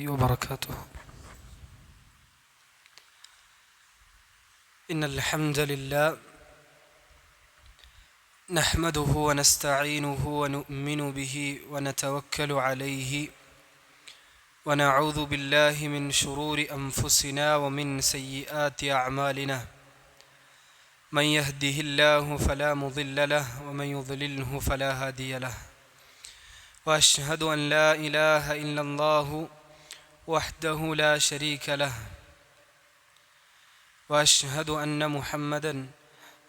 وبركاته. إن الحمد لله نحمده ونستعينه ونؤمن به ونتوكل عليه ونعوذ بالله من شرور أنفسنا ومن سيئات أعمالنا. من يهده الله فلا مضل له ومن يضلله فلا هادي له. وأشهد أن لا إله إلا الله وحده لا شريك له. وأشهد أن محمدا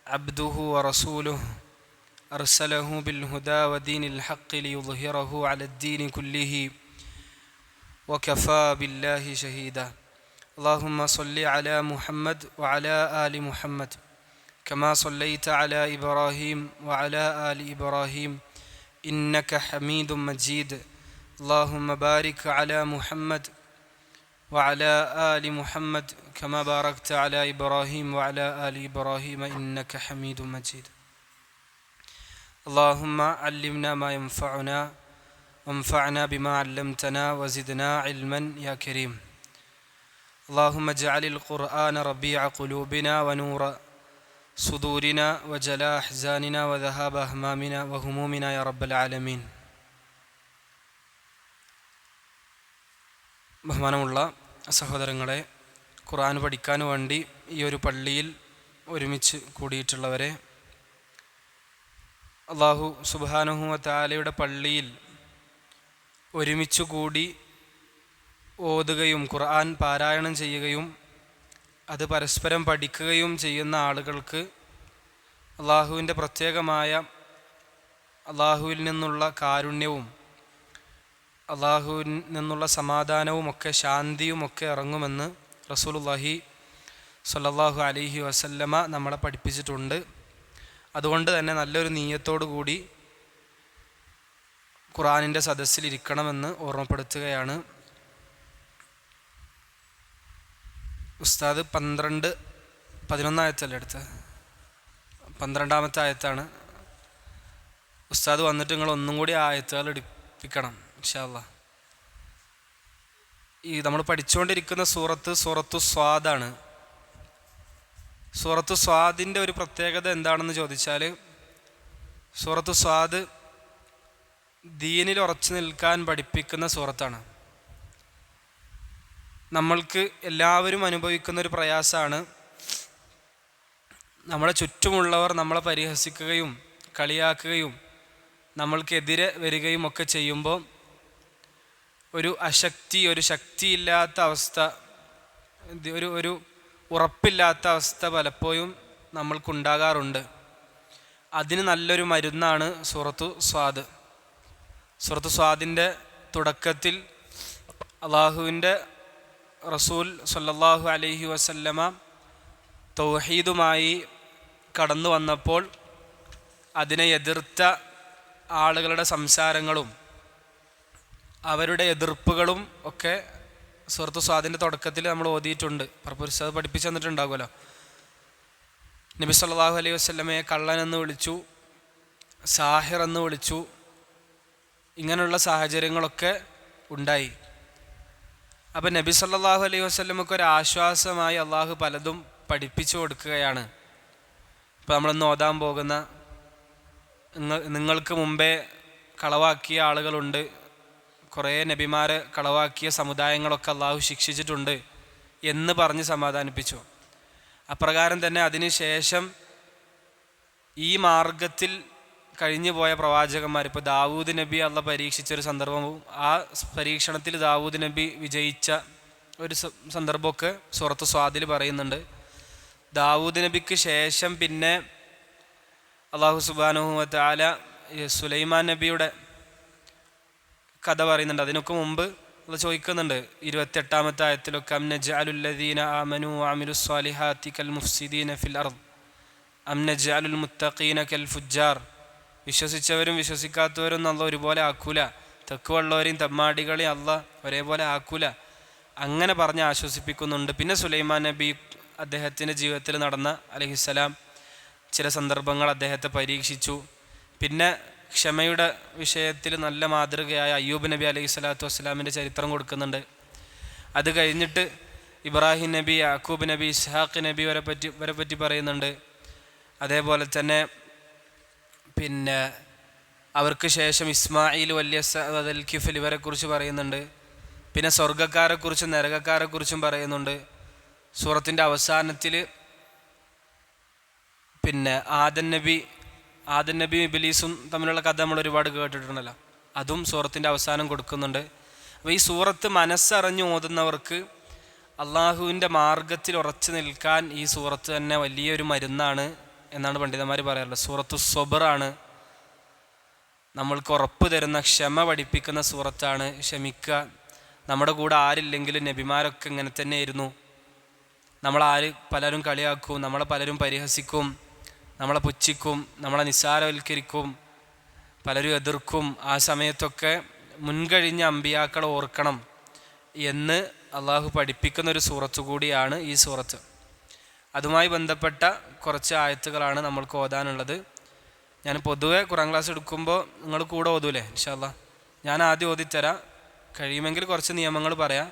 عبده ورسوله أرسله بالهدى ودين الحق ليظهره على الدين كله وكفى بالله شهيدا. اللهم صل على محمد وعلى آل محمد كما صليت على إبراهيم وعلى آل إبراهيم إنك حميد مجيد. اللهم بارك على محمد وعلى آل محمد كما باركت على إبراهيم وعلى آل إبراهيم إنك حميد مجيد. اللهم علمنا ما ينفعنا وانفعنا بما علمتنا وزدنا علما يا كريم. اللهم اجعل القرآن ربيع قلوبنا ونور صدورنا وجلاء أحزاننا وذهاب أهمامنا وهمومنا يا رب العالمين. ബഹുമാനമുള്ള സഹോദരങ്ങളെ, ഖുർആൻ പഠിക്കാൻ വേണ്ടി ഈ ഒരു പള്ളിയിൽ ഒരുമിച്ച് കൂടിയിട്ടുള്ളവരെ, അല്ലാഹു സുബ്ഹാനഹു വ തആലയുടെ പള്ളിയിൽ ഒരുമിച്ച് കൂടി ഓതുകയും ഖുർആൻ പാരായണം ചെയ്യുകയും അത് പരസ്പരം പഠിക്കുകയും ചെയ്യുന്ന ആളുകൾക്ക് അള്ളാഹുവിൻ്റെ പ്രത്യേകമായ അള്ളാഹുവിൽ നിന്നുള്ള കാരുണ്യവും അള്ളാഹുവിൽ നിന്നുള്ള സമാധാനവുമൊക്കെ ശാന്തിയുമൊക്കെ ഇറങ്ങുമെന്ന് റസൂലുള്ളാഹി സ്വല്ലല്ലാഹു അലൈഹി വസല്ലമ നമ്മളെ പഠിപ്പിച്ചിട്ടുണ്ട്. അതുകൊണ്ട് തന്നെ നല്ലൊരു നീയത്തോടു കൂടി ഖുർആനിൻ്റെ സദസ്സിലിരിക്കണമെന്ന് ഓർമ്മപ്പെടുത്തുകയാണ്. ഉസ്താദ് 11 ആയത്തല്ലേ എടുത്ത്, 12ാമത്തെ ആയത്താണ്. ഉസ്താദ് വന്നിട്ട് നിങ്ങൾ ഒന്നും കൂടി ആയത്തുകൾ എടുപ്പിക്കണം ഇൻഷാ അല്ലാഹ്. ഈ നമ്മൾ പഠിച്ചുകൊണ്ടിരിക്കുന്ന സൂറത്തു സ്വാദാണ്. സൂറത്തു സ്വാദിൻ്റെ ഒരു പ്രത്യേകത എന്താണെന്ന് ചോദിച്ചാൽ, സൂറത്തു സ്വാദ് ദീനിൽ ഉറച്ചു നിൽക്കാൻ പഠിപ്പിക്കുന്ന സൂറത്താണ്. നമ്മൾക്ക് എല്ലാവരും അനുഭവിക്കുന്ന ഒരു പ്രയാസമാണ്, നമ്മളെ ചുറ്റുമുള്ളവർ നമ്മളെ പരിഹസിക്കുകയും കളിയാക്കുകയും നമ്മൾക്കെതിരെ വരികയും ഒക്കെ ചെയ്യുമ്പോൾ ഒരു അശക്തി, ഒരു ശക്തിയില്ലാത്ത അവസ്ഥ, ഒരു ഉറപ്പില്ലാത്ത അവസ്ഥ പലപ്പോഴും നമ്മൾക്കുണ്ടാകാറുണ്ട്. അതിന് നല്ലൊരു മരുന്നാണ് സൂറത്തു സ്വാദ്. സൂറത്തു സ്വാദിൻ്റെ തുടക്കത്തിൽ അള്ളാഹുവിൻ്റെ റസൂൽ സ്വല്ലല്ലാഹു അലൈഹി വസല്ലമ തൗഹീദുമായി കടന്നു വന്നപ്പോൾ അതിനെ എതിർത്ത ആളുകളുടെ സംസാരങ്ങളും അവരുടെ എതിർപ്പുകളും ഒക്കെ സൂറത്തു സ്വാദിൻ്റെ തുടക്കത്തിൽ നമ്മൾ ഓതിയിട്ടുണ്ട്. അത് പഠിപ്പിച്ചു തന്നിട്ടുണ്ടാകുമല്ലോ. നബി സല്ലല്ലാഹു അലൈഹി വസല്ലമയെ കള്ളൻ എന്ന് വിളിച്ചു, സാഹിർ എന്ന് വിളിച്ചു. ഇങ്ങനെയുള്ള സാഹചര്യങ്ങളൊക്കെ ഉണ്ടായി. അപ്പം നബി സല്ലല്ലാഹു അലൈഹി വസല്ലമക്ക് ഒരു ആശ്വാസമായി അള്ളാഹു പലതും പഠിപ്പിച്ചു കൊടുക്കുകയാണ്. ഇപ്പം നമ്മളിന്ന് ഓതാൻ പോകുന്ന നിങ്ങൾക്ക് മുമ്പേ കളവാക്കിയ ആളുകളുണ്ട്, കുറേ നബിമാരെ കളവാക്കിയ സമുദായങ്ങളൊക്കെ അള്ളാഹു ശിക്ഷിച്ചിട്ടുണ്ട് എന്ന് പറഞ്ഞ് സമാധാനിപ്പിച്ചു. അപ്രകാരം തന്നെ അതിന് ശേഷം ഈ മാർഗത്തിൽ കഴിഞ്ഞു പോയ പ്രവാചകന്മാർ, ഇപ്പോൾ ദാവൂദ് നബി അള്ളാഹ് പരീക്ഷിച്ചൊരു സന്ദർഭവും ആ പരീക്ഷണത്തിൽ ദാവൂദ് നബി വിജയിച്ച ഒരു സന്ദർഭമൊക്കെ സൂറത്തു സ്വാദിൽ പറയുന്നുണ്ട്. ദാവൂദ് നബിക്ക് ശേഷം പിന്നെ അള്ളാഹു സുബ്ഹാനഹു വ തആല സുലൈമാൻ നബിയുടെ കഥ പറയുന്നുണ്ട്. അതിനൊക്കെ മുമ്പ് അത് ചോദിക്കുന്നുണ്ട് 28ാമത്തെ ആയത്തിലൊക്കെ, അം നജ്അലുൽ ലദീന ആമനു വഅമിലുസ് സ്വാലിഹാത്തി കൽ മുഫ്സിദീന ഫിൽ അർദ് അം നജ്അലുൽ മുത്തഖീന കൽ ഫുജ്ജാർ. വിശ്വസിച്ചവരും വിശ്വസിക്കാത്തവരും അല്ലാഹ് ഒരുപോലെ ആക്കൂല, തെക്കുവള്ളവരെയും തെമ്മാടികളെയും അല്ലാഹ് ഒരേപോലെ ആക്കൂല. അങ്ങനെ പറഞ്ഞ് ആശ്വസിപ്പിക്കുന്നുണ്ട്. പിന്നെ സുലൈമാൻ നബി അദ്ദേഹത്തിൻ്റെ ജീവിതത്തിൽ നടന്ന അലൈഹിസ്സലാം ചില സന്ദർഭങ്ങൾ അദ്ദേഹത്തെ പരീക്ഷിച്ചു. പിന്നെ ക്ഷമയുടെ വിഷയത്തിൽ നല്ല മാതൃകയായ അയ്യൂബ് നബി അലൈഹി സ്വലാത്തു വസ്സലാമിൻ്റെ ചരിത്രം കൊടുക്കുന്നുണ്ട്. അത് കഴിഞ്ഞിട്ട് ഇബ്രാഹിം നബി, യാക്കൂബ് നബി, ഇസ്ഹാഖ് നബി വരെ പറ്റി പറയുന്നുണ്ട്. അതേപോലെ തന്നെ പിന്നെ അവർക്ക് ശേഷം ഇസ്മായിൽ വലിയ അൽ കിഫൽ ഇവരെക്കുറിച്ച് പറയുന്നുണ്ട്. പിന്നെ സ്വർഗ്ഗക്കാരെക്കുറിച്ചും നരകക്കാരെക്കുറിച്ചും പറയുന്നുണ്ട്. സൂറത്തിൻ്റെ അവസാനത്തിൽ പിന്നെ ആദം നബി ഇബ്ലീസും തമ്മിലുള്ള കഥ നമ്മൾ ഒരുപാട് കേട്ടിട്ടുണ്ടല്ലോ, അതും സൂറത്തിൻ്റെ അവസാനം കൊടുക്കുന്നുണ്ട്. അപ്പോൾ ഈ സൂറത്ത് മനസ്സറിഞ്ഞ് ഓതുന്നവർക്ക് അള്ളാഹുവിൻ്റെ മാർഗത്തിൽ ഉറച്ചു നിൽക്കാൻ ഈ സൂറത്ത് തന്നെ വലിയൊരു മരുന്നാണ് എന്നാണ് പണ്ഡിതന്മാർ പറയാറുള്ളത്. സൂറത്തു സ്വബറാണ്, നമ്മൾക്ക് ഉറപ്പ് തരുന്ന, ക്ഷമ പഠിപ്പിക്കുന്ന സൂറത്താണ്. ക്ഷമിക്കുക. നമ്മുടെ കൂടെ ആരില്ലെങ്കിലും നബിമാരൊക്കെ ഇങ്ങനെ തന്നെയായിരുന്നു. പലരും കളിയാക്കും, നമ്മളെ പലരും പരിഹസിക്കും, നമ്മളെ പുച്ഛിക്കും, നമ്മളെ നിസ്സാരവൽക്കരിക്കും, പലരും എതിർക്കും. ആ സമയത്തൊക്കെ മുൻകഴിഞ്ഞ അമ്പിയാക്കളെ ഓർക്കണം എന്ന് അള്ളാഹു പഠിപ്പിക്കുന്നൊരു സൂറത്ത് കൂടിയാണ് ഈ സൂറത്ത്. അതുമായി ബന്ധപ്പെട്ട കുറച്ച് ആയത്തുകളാണ് നമ്മൾക്ക് ഓതാനുള്ളത്. ഞാൻ പൊതുവെ ഖുർആൻ ക്ലാസ് എടുക്കുമ്പോൾ നിങ്ങൾ കൂടെ ഓതൂലേ? ഇൻഷാ അല്ലാഹ് ഞാൻ ആദ്യം ഓതിത്തരാം. കഴിയുമെങ്കിൽ കുറച്ച് നിയമങ്ങൾ പറയാം.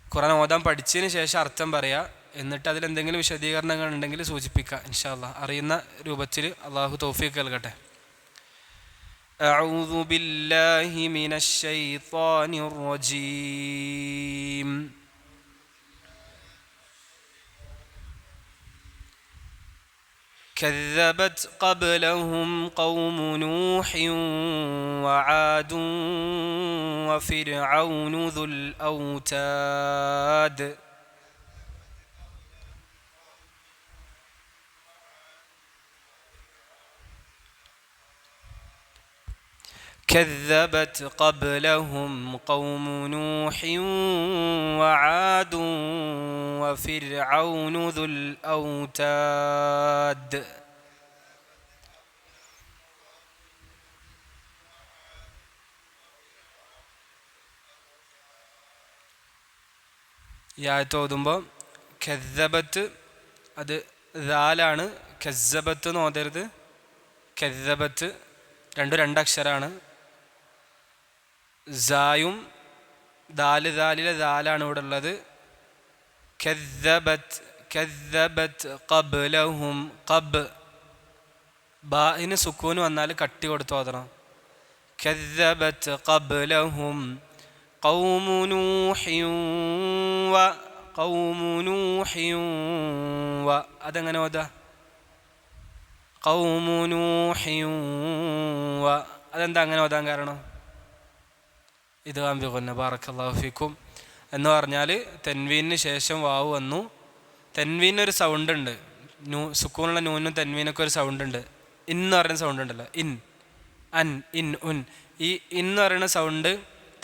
ഖുർആൻ ഓതാൻ പഠിച്ചതിന് ശേഷം അർത്ഥം പറയാം. എന്നിട്ട് അതിലെന്തെങ്കിലും വിശദീകരണങ്ങൾ ഉണ്ടെങ്കിൽ സൂചിപ്പിക്കാം ഇൻഷാ അല്ലാഹ്. അറിയുന്ന രൂപത്തിൽ അള്ളാഹു തൗഫീഖ് നൽകട്ടെ. أعوذ بالله من الشيطان الرجيم. كذبت قبلهم قوم نوح وعاد وفرعون ذو الأوتاد. كذبت قبلهم قوم نوح وعاد وفرعون ذو الأوتاد. ഈ ആയത്ത് ഓതുമ്പോൾ കെദ്ദബത്ത് അത് ദാലാണ്, കെസ്സബത്ത് എന്ന് ഓതരുത്. കെദ്ദബത്ത് രണ്ടക്ഷരാണ്. സായും ദാലിലെ ദാലാണ് ഇവിടെ ഉള്ളത്. കദ്ദബത് ഖബ്ലഹും, ഖബ് ബാഇന് സുക്കൂൻ വന്നാൽ കട്ടി കൊടുത്ത് ഓതണം. കദ്ദബത് ഖബ്ലഹും ഖൗമു നൂഹിൻ വ അതെങ്ങനെ ഓതാ? ഖൗമു നൂഹിൻ വ അതെന്താ അങ്ങനെ ഓതാൻ കാരണം? ഇത് ആംബിഗുന്ന ബാറക്കല്ലാഹു ഫീക്കും എന്ന് പറഞ്ഞാൽ തെൻവീനു ശേഷം വാവ് വന്നു. തെൻവീനൊരു സൗണ്ട് ഉണ്ട്, സുക്കൂനുള്ള നൂനും തെൻവീനൊക്കെ ഒരു സൗണ്ട് ഉണ്ട്. ഇന്ന് പറയുന്ന സൗണ്ട് ഉണ്ടല്ലോ, ഇൻ, അൻ, ഇൻ, ഉൻ. ഈ ഇന്ന് പറയുന്ന സൗണ്ട്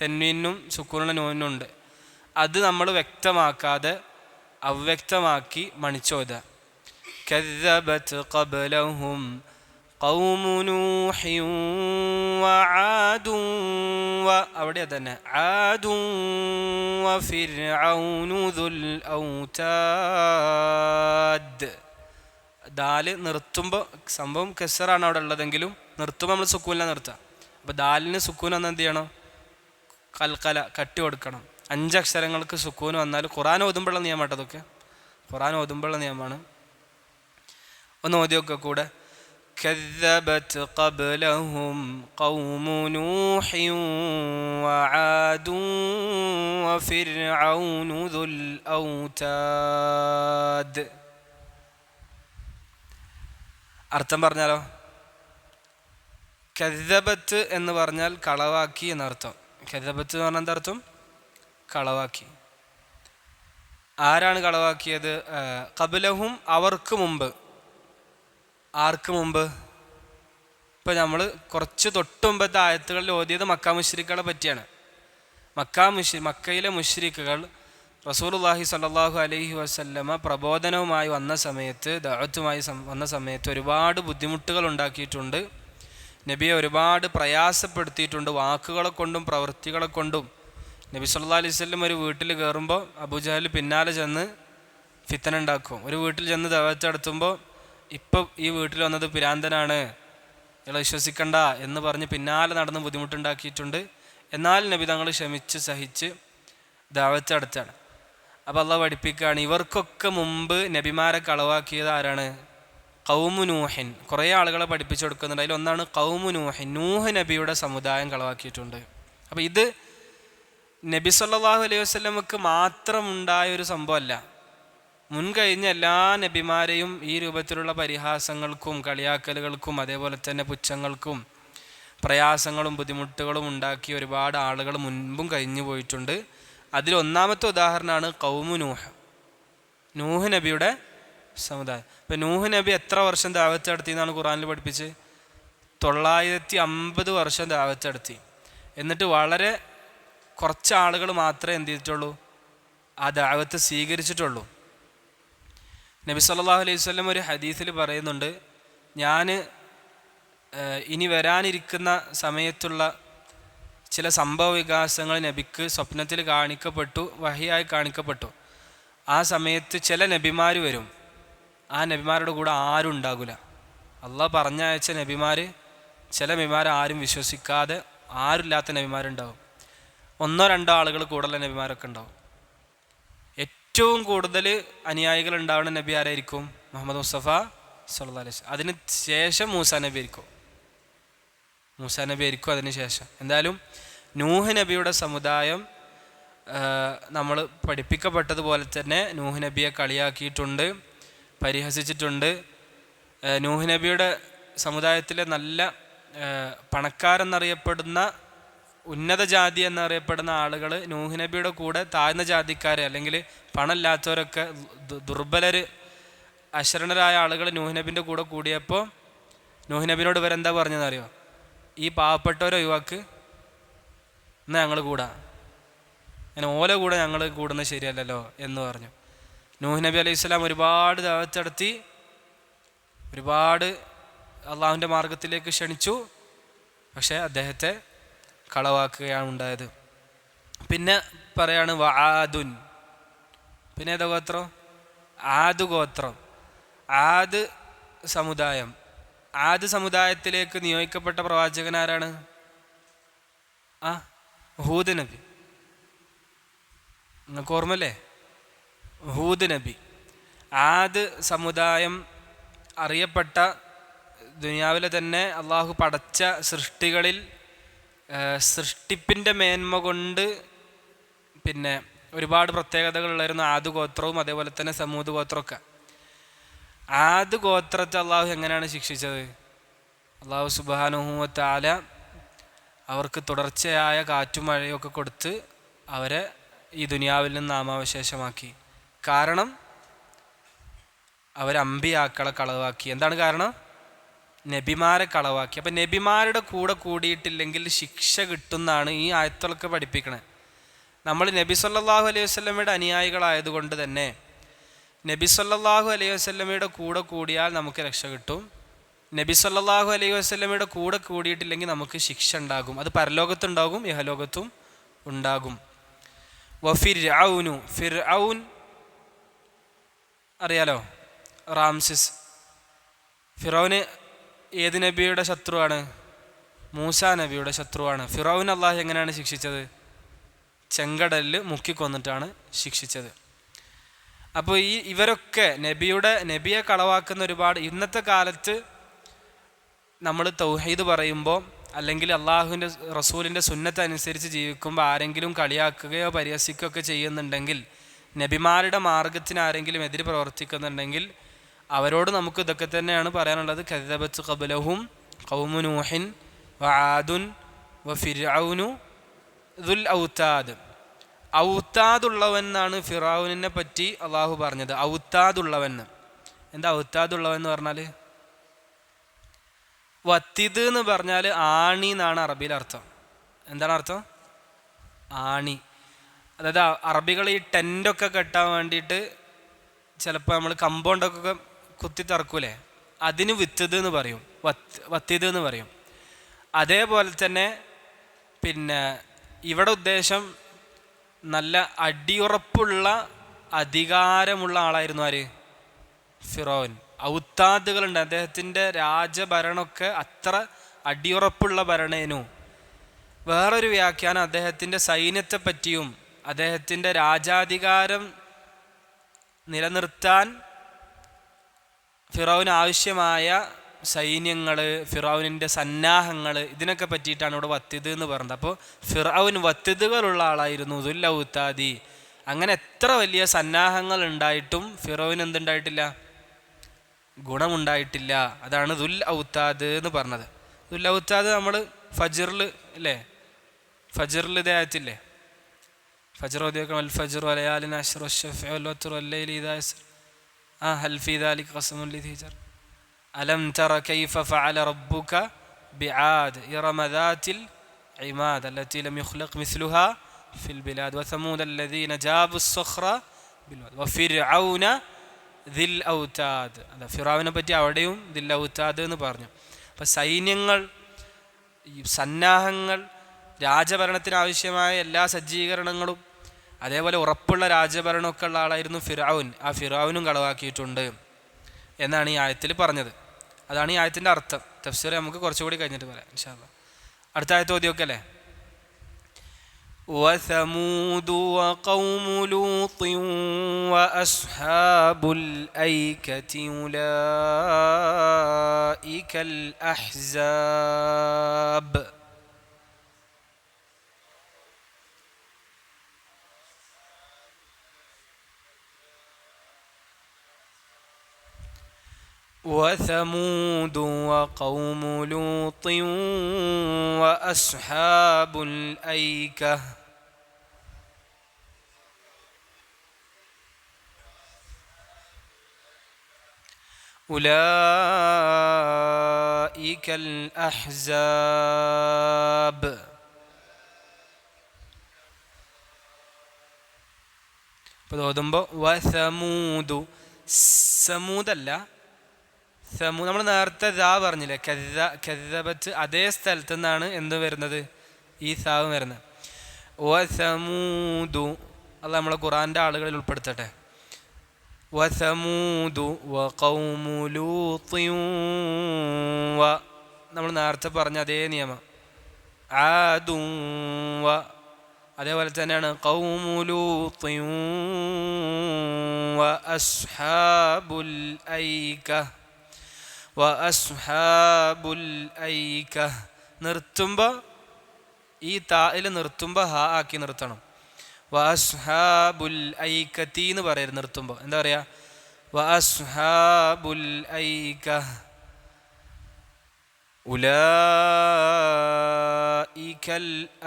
തെൻവീനും സുക്കൂനുള്ള നൂനും ഉണ്ട്. അത് നമ്മൾ വ്യക്തമാക്കാതെ അവ്യക്തമാക്കി മണിച്ചോദ. കദ്ദബത് ഖബ്ലഹും ഖൗമു നൂഹിൻ വആദു അവിടെ തന്നെ ആദു വഫിർഔനു ദുൽ ഔതാദ്. ദാല് നിർത്തുമ്പോൾ സംഭവം കെസറാണ് അവിടെ ഉള്ളതെങ്കിലും നിർത്തുമ്പോൾ നമ്മൾ സുക്കൂനിലാണ് നിർത്തുക. അപ്പോൾ ദാലിന് സുക്കൂൻ വന്നാൽ എന്ത് ചെയ്യണം? കൽക്കല, കട്ടി കൊടുക്കണം. 5 അക്ഷരങ്ങൾക്ക് സുക്കൂൻ വന്നാൽ ഖുർആൻ ഓതുമ്പോഴുള്ള നിയമമാണ് അതൊക്കെ. ഖുർആൻ ഓതുമ്പോഴുള്ള നിയമമാണ്. ഒന്ന് ഓതിയൊക്കെ കൂടെ. كذبت قبلهم قوم نوح وعاد وفرعون ذو الأوتاد. അർത്ഥം പറഞ്ഞാലോ? കദ്ദബത്ത് എന്ന് പറഞ്ഞാൽ കളവാക്കി എന്നർത്ഥം. കദ്ദബത്ത് എന്ന് പറഞ്ഞാൽ എന്താർത്ഥം? കളവാക്കി. ആരാണ് കളവാക്കിയത്? ഖബ്ലഹും അവർക്ക് മുമ്പ്. ആർക്ക് മുമ്പ്? ഇപ്പം നമ്മൾ കുറച്ച് തൊട്ട് മുമ്പത്തെ ആയത്തുകളിൽ ഓതിയത് മക്കാ മുശ്രിക്കുകളെ പറ്റിയാണ്. മക്കയിലെ മുശ്രിക്കുകൾ റസൂലുള്ളാഹി സ്വല്ലല്ലാഹു അലൈഹി വസല്ലമ പ്രബോധനവുമായി വന്ന സമയത്ത്, ദഅവത്തുമായി വന്ന സമയത്ത് ഒരുപാട് ബുദ്ധിമുട്ടുകൾ ഉണ്ടാക്കിയിട്ടുണ്ട്. നബിയെ ഒരുപാട് പ്രയാസപ്പെടുത്തിയിട്ടുണ്ട്, വാക്കുകളെ കൊണ്ടും പ്രവൃത്തികളെ കൊണ്ടും. നബി സല്ലല്ലാഹു അലൈഹി വസല്ലം ഒരു വീട്ടിൽ കയറുമ്പോൾ അബൂജഹൽ പിന്നാലെ ചെന്ന് ഫിത്തന ഉണ്ടാക്കും. ഒരു വീട്ടിൽ ചെന്ന് ദഅവത്ത് നടത്തുമ്പോൾ ഇപ്പം ഈ വീട്ടിൽ വന്നത് പിരാന്തനാണ്, ഇയാളെ വിശ്വസിക്കണ്ട എന്ന് പറഞ്ഞ് പിന്നാലെ നടന്ന് ബുദ്ധിമുട്ടുണ്ടാക്കിയിട്ടുണ്ട്. എന്നാൽ നബി തങ്ങൾ ക്ഷമിച്ച് സഹിച്ച് ദഅവത്ത് നടത്തുകയാണ്. അപ്പോൾ അള്ളാഹ് പഠിപ്പിക്കുകയാണ്, ഇവർക്കൊക്കെ മുമ്പ് നബിമാരെ കളവാക്കിയത് ആരാണ്? ഖൗമു നൂഹിൻ. കുറേ ആളുകളെ പഠിപ്പിച്ചു കൊടുക്കുന്നുണ്ട്. അതിലൊന്നാണ് ഖൗമു നൂഹിൻ. നൂഹ് നബിയുടെ സമുദായം കളവാക്കിയിട്ടുണ്ട്. അപ്പോൾ ഇത് നബി സല്ലല്ലാഹു അലൈഹി വസല്ലമക്ക് മാത്രം ഉണ്ടായ ഒരു സംഭവമല്ല. മുൻകഴിഞ്ഞ എല്ലാ നബിമാരെയും ഈ രൂപത്തിലുള്ള പരിഹാസങ്ങൾക്കും കളിയാക്കലുകൾക്കും അതേപോലെ തന്നെ പുച്ഛങ്ങൾക്കും പ്രയാസങ്ങളും ബുദ്ധിമുട്ടുകളും ഉണ്ടാക്കി ഒരുപാട് ആളുകൾ മുൻപും കഴിഞ്ഞു പോയിട്ടുണ്ട്. അതിലൊന്നാമത്തെ ഉദാഹരണമാണ് ഖൗമു നൂഹ്, നൂഹ് നബിയുടെ സമുദായം. ഇപ്പം നൂഹ് നബി എത്ര വർഷം ദഅവത്ത് നടത്തി എന്നാണ് ഖുർആനിൽ പഠിപ്പിച്ച്? 950 വർഷം ദഅവത്ത് നടത്തി. എന്നിട്ട് വളരെ കുറച്ച് ആളുകൾ മാത്രമേ എന്ത് ചെയ്തിട്ടുള്ളൂ? ആ ദഅവത്ത് സ്വീകരിച്ചിട്ടുള്ളൂ. നബി സല്ലല്ലാഹു അലൈഹി വസല്ലം ഒരു ഹദീസിൽ പറയുന്നുണ്ട്, ഞാൻ ഇനി വരാനിരിക്കുന്ന സമയത്തുള്ള ചില സംഭവ വികാസങ്ങൾ നബിക്ക് സ്വപ്നത്തിൽ കാണിക്കപ്പെട്ടു, വഹിയായി കാണിക്കപ്പെട്ടു. ആ സമയത്ത് ചില നബിമാർ വരും, ആ നബിമാരുടെ കൂടെ ആരും ഉണ്ടാകില്ല. അള്ളാഹ് പറഞ്ഞയച്ച നബിമാർ, ചില നബിമാർ ആരും വിശ്വസിക്കാതെ ആരുമില്ലാത്ത നബിമാരുണ്ടാവും. 1-2 ആളുകൾ കൂടുതലുള്ള നബിമാരൊക്കെ ഉണ്ടാവും. ഏറ്റവും കൂടുതൽ അനുയായികൾ ഉണ്ടാവുന്ന നബി ആരായിരിക്കും? മുഹമ്മദ് മുസ്തഫ സല്ലല്ലാഹു അലൈഹി വസല്ലം. അതിന് ശേഷം മൂസാ നബി ആയിരിക്കും. അതിന് ശേഷം. എന്തായാലും നൂഹ് നബിയുടെ സമുദായം നമ്മൾ പഠിപ്പിക്കപ്പെട്ടതുപോലെ തന്നെ നൂഹ് നബിയെ കളിയാക്കിയിട്ടുണ്ട്, പരിഹസിച്ചിട്ടുണ്ട്. നൂഹ് നബിയുടെ സമുദായത്തിലെ നല്ല പണക്കാരെന്നറിയപ്പെടുന്ന ഉന്നത ജാതി എന്നറിയപ്പെടുന്ന ആളുകൾ നൂഹ് നബിയുടെ കൂടെ താഴ്ന്ന ജാതിക്കാരെ അല്ലെങ്കിൽ പണമില്ലാത്തവരൊക്കെ ദുർബലർ അശരണരായ ആളുകൾ നൂഹ് നബിൻ്റെ കൂടെ കൂടിയപ്പോൾ നൂഹ് നബിനോട് ഇവരെന്താ പറഞ്ഞതെന്നറിയോ? ഈ പാവപ്പെട്ടവരെ ഒഴിവാക്ക്, എന്നാൽ ഞങ്ങൾ കൂടാ, അങ്ങനെ ഓല കൂടെ ഞങ്ങൾ കൂടുന്നത് ശരിയല്ലല്ലോ എന്ന് പറഞ്ഞു. നൂഹ് നബി അലൈഹി സ്വലാം ഒരുപാട് ദഅവത്ത് നടത്തി, ഒരുപാട് അള്ളാഹുവിൻ്റെ മാർഗത്തിലേക്ക് ക്ഷണിച്ചു. പക്ഷേ അദ്ദേഹത്തെ കളവാക്കുകയാണ് ഉണ്ടായത്. പിന്നെ പറയാണ് വആദുൻ. പിന്നെ ഏതാ ഗോത്രം? ആദ് ഗോത്രം. ആദ് സമുദായം. ആദ് സമുദായത്തിലേക്ക് നിയോഗിക്കപ്പെട്ട പ്രവാചകൻ ആരാണ്? ഹൂദ് നബി. നിങ്ങൾക്ക് ഓർമ്മല്ലേ? ഹൂദ് നബി. ആദ് സമുദായം അറിയപ്പെട്ട ദുനിയാവിലെ തന്നെ അള്ളാഹു പടച്ച സൃഷ്ടികളിൽ സൃഷ്ടിപ്പിൻ്റെ മേന്മ കൊണ്ട് പിന്നെ ഒരുപാട് പ്രത്യേകതകളുണ്ടായിരുന്നു ആദ് ഗോത്രവും അതേപോലെ തന്നെ സമൂദ് ഗോത്രമൊക്കെ. ആദ് ഗോത്രത്തെ അള്ളാഹു എങ്ങനെയാണ് ശിക്ഷിച്ചത്? അള്ളാഹു സുബ്ഹാനഹു വ തആല അവർക്ക് തുടർച്ചയായ കാറ്റും മഴയൊക്കെ കൊടുത്ത് അവരെ ഈ ദുനിയാവിൽ നിന്ന് നാമാവശേഷമാക്കി. കാരണം അവരമ്പിയാക്കളെ കളവാക്കി. എന്താണ് കാരണം? നബിമാരെ കളവാക്കി. അപ്പം നബിമാരുടെ കൂടെ കൂടിയിട്ടില്ലെങ്കിൽ ശിക്ഷ കിട്ടുന്നതാണ് ഈ ആയത്തുകളൊക്കെ പഠിപ്പിക്കണത്. നമ്മൾ നബി സല്ലല്ലാഹു അലൈഹി വസല്ലമയുടെ അനുയായികളായതുകൊണ്ട് തന്നെ നബി സല്ലല്ലാഹു അലൈഹി വസല്ലമയുടെ കൂടെ കൂടിയാൽ നമുക്ക് രക്ഷ കിട്ടും. നബി സല്ലല്ലാഹു അലൈഹി വസല്ലമയുടെ കൂടെ കൂടിയിട്ടില്ലെങ്കിൽ നമുക്ക് ശിക്ഷ ഉണ്ടാകും. അത് പരലോകത്തുണ്ടാകും, ഇഹലോകത്തും ഉണ്ടാകും. വഫിർഔനു, ഫിർഔൻ അറിയാലോ, റാംസിസ്. ഫിറൗന് ഏത് നബിയുടെ ശത്രുവാണ്? മൂസാ നബിയുടെ ശത്രുവാണ്. ഫിറൗൻ അള്ളാഹു എങ്ങനെയാണ് ശിക്ഷിച്ചത്? ചെങ്കടലിൽ മുക്കിക്കൊന്നിട്ടാണ് ശിക്ഷിച്ചത്. അപ്പോൾ ഇവരൊക്കെ നബിയെ കളവാക്കുന്ന ഒരുപാട്. ഇന്നത്തെ കാലത്ത് നമ്മൾ തൗഹീദ് പറയുമ്പോൾ അല്ലെങ്കിൽ അള്ളാഹുവിൻ്റെ റസൂലിൻ്റെ സുന്നത്ത് അനുസരിച്ച് ജീവിക്കുമ്പോൾ ആരെങ്കിലും കളിയാക്കുകയോ പരിഹസിക്കുകയോ ഒക്കെ ചെയ്യുന്നുണ്ടെങ്കിൽ, നബിമാരുടെ മാർഗത്തിന് ആരെങ്കിലും എതിര് പ്രവർത്തിക്കുന്നുണ്ടെങ്കിൽ അവരോട് നമുക്ക് ഇതൊക്കെ തന്നെയാണ് പറയാനുള്ളത്. കദബത്ത് ഖബ്ലഹും ഖൗമു നൂഹിൻ വആദുൻ വഫിർഔനു ദുൽ ഔതാദ്. ഔത്താദുള്ളവൻ എന്നാണ് ഫിറൗനിനെ പറ്റി അള്ളാഹു പറഞ്ഞത്. ഔത്താദുള്ളവൻ. എന്താ ഔത്താദുള്ളവൻ എന്ന് പറഞ്ഞാൽ? വത്തിദ് എന്ന് പറഞ്ഞാൽ ആണി എന്നാണ് അറബിയിൽ അർത്ഥം. എന്താണ് അർത്ഥം? ആണി. അതായത് അറബികൾ ഈ ടെൻ്റൊക്കെ കെട്ടാൻ വേണ്ടിയിട്ട് ചിലപ്പോൾ നമ്മൾ കമ്പൗണ്ടൊക്കെ കുത്തി തറക്കൂലേ, അതിന് വിത്തത് എന്ന് പറയും, വത്തിത് എന്ന് പറയും. അതേപോലെ തന്നെ പിന്നെ ഇവിടെ ഉദ്ദേശം നല്ല അടിയുറപ്പുള്ള അധികാരമുള്ള ആളായിരുന്നു ആര്? ഫിറൗൻ. ഔത്താദുകളുണ്ട്. അദ്ദേഹത്തിൻ്റെ രാജഭരണമൊക്കെ അത്ര അടിയുറപ്പുള്ള ഭരണേനു. വേറൊരു വ്യാഖ്യാനം അദ്ദേഹത്തിൻ്റെ സൈന്യത്തെ പറ്റിയും അദ്ദേഹത്തിൻ്റെ രാജാധികാരം നിലനിർത്താൻ ഫിറൗന് ആവശ്യമായ സൈന്യങ്ങൾ, ഫിറൗനിൻ്റെ സന്നാഹങ്ങൾ, ഇതിനൊക്കെ പറ്റിയിട്ടാണ് ഇവിടെ വത്തിദ് എന്ന് പറഞ്ഞത്. അപ്പോൾ ഫിറൗൻ വത്തിദുകളുള്ള ആളായിരുന്നു, ദുൽ ഔതാദി. അങ്ങനെ എത്ര വലിയ സന്നാഹങ്ങൾ ഉണ്ടായിട്ടും ഫിറൗന് എന്തുണ്ടായിട്ടില്ല? ഗുണമുണ്ടായിട്ടില്ല. അതാണ് ദുൽ ഔതാദ് എന്ന് പറഞ്ഞത്. ദുൽ ഔതാദ് നമ്മൾ ഫജ്റിൽ അല്ലേ, ഫജ്റിൽ ഇതേ ആയത്തില്ലേ, ഫജ്ർ ഓതിയേക്കണം, അൽ ഫജ്ർ വലയാലിൻ അശ്ർ വശഫഇ വൽ വത്ർ വല്ലൈലി ഇദാ യസ്ർ ഹൽ ഫീ ദാലിക ഖസ്മുൻ ലിദീ ഹജർ അലം തറ കൈഫ ഫഅല റബ്ബുക ബിആദ് ഇറമ ദാതിൽ ഇമാദ് അല്ലതി ലം യുഖ്ലഖ് മിസ്ലുഹാ ഫിൽ ബിലാദ് വസമൂദ അല്ലദീന ജാബു الصخറ ബിൽവാദ് വഫിർഔന ദിൽ ഔതാദ്. അല്ല, ഫിറൗനെ പറ്റി അവിടെയും ദിൽ ഔതാദ് എന്ന് പറഞ്ഞു. അപ്പം സൈന്യങ്ങൾ, സന്നാഹങ്ങൾ, രാജഭരണത്തിന് ആവശ്യമായ എല്ലാ സജ്ജീകരണങ്ങളും, അതേപോലെ ഉറപ്പുള്ള രാജഭരണമൊക്കെ ഉള്ള ആളായിരുന്നു ഫിറഔൻ. ആ ഫിറൗനും കളവാക്കിയിട്ടുണ്ട് എന്നാണ് ഈ ആയത്തിൽ പറഞ്ഞത്. അതാണ് ഈ ആയത്തിൻ്റെ അർത്ഥം. തഫ്സീർ നമുക്ക് കുറച്ചുകൂടി കഴിഞ്ഞിട്ട് പറയാം ഇൻഷാ അല്ലാഹ്. അടുത്ത ആയത്ത് ഓതിയൊക്കെ അല്ലേ. وثمود وقوم لوط وأصحاب الأيكة أولئك الأحزاب. وثمود وقوم لوط وأصحاب الأيكة أولئك الأحزاب. അപ്പോൾ ഓതുമ്പോൾ വസമൂദു, സമൂദല്ല സമൂദ്. നമ്മൾ നേരത്തെ ദാ പറഞ്ഞില്ലേ, കദ്ദബത്ത്, അതേ സ്ഥലത്തു നിന്നാണ് എന്ത് വരുന്നത്? ഈ സാവ് വരുന്നത്. വസമൂദു, അത് നമ്മളെ ഖുറാൻ്റെ ആളുകളിൽ ഉൾപ്പെടുത്തട്ടെ. വസമൂദു വഖൗമു ലൂത്തിൻ വ, നമ്മൾ നേരത്തെ പറഞ്ഞ അതേ നിയമം. ആദുൻ വ, അതേപോലെ തന്നെയാണ് ഖൗമു ലൂത്തിൻ വ അസ്ഹാബുൽ ഐക വ അസ്ഹാബുൽ ഐക. നിർത്തുമ്പോൾ ഈ തായിൽ നിർത്തുമ്പോൾ ഹ ആക്കി നിർത്തണം. വ അസ്ഹാബുൽ ഐകത്തി എന്ന് പറയരുത് നിർത്തുമ്പോൾ. എന്താ പറയുക? വ അസ്ഹാബുൽ ഐക ഉലൈകൽ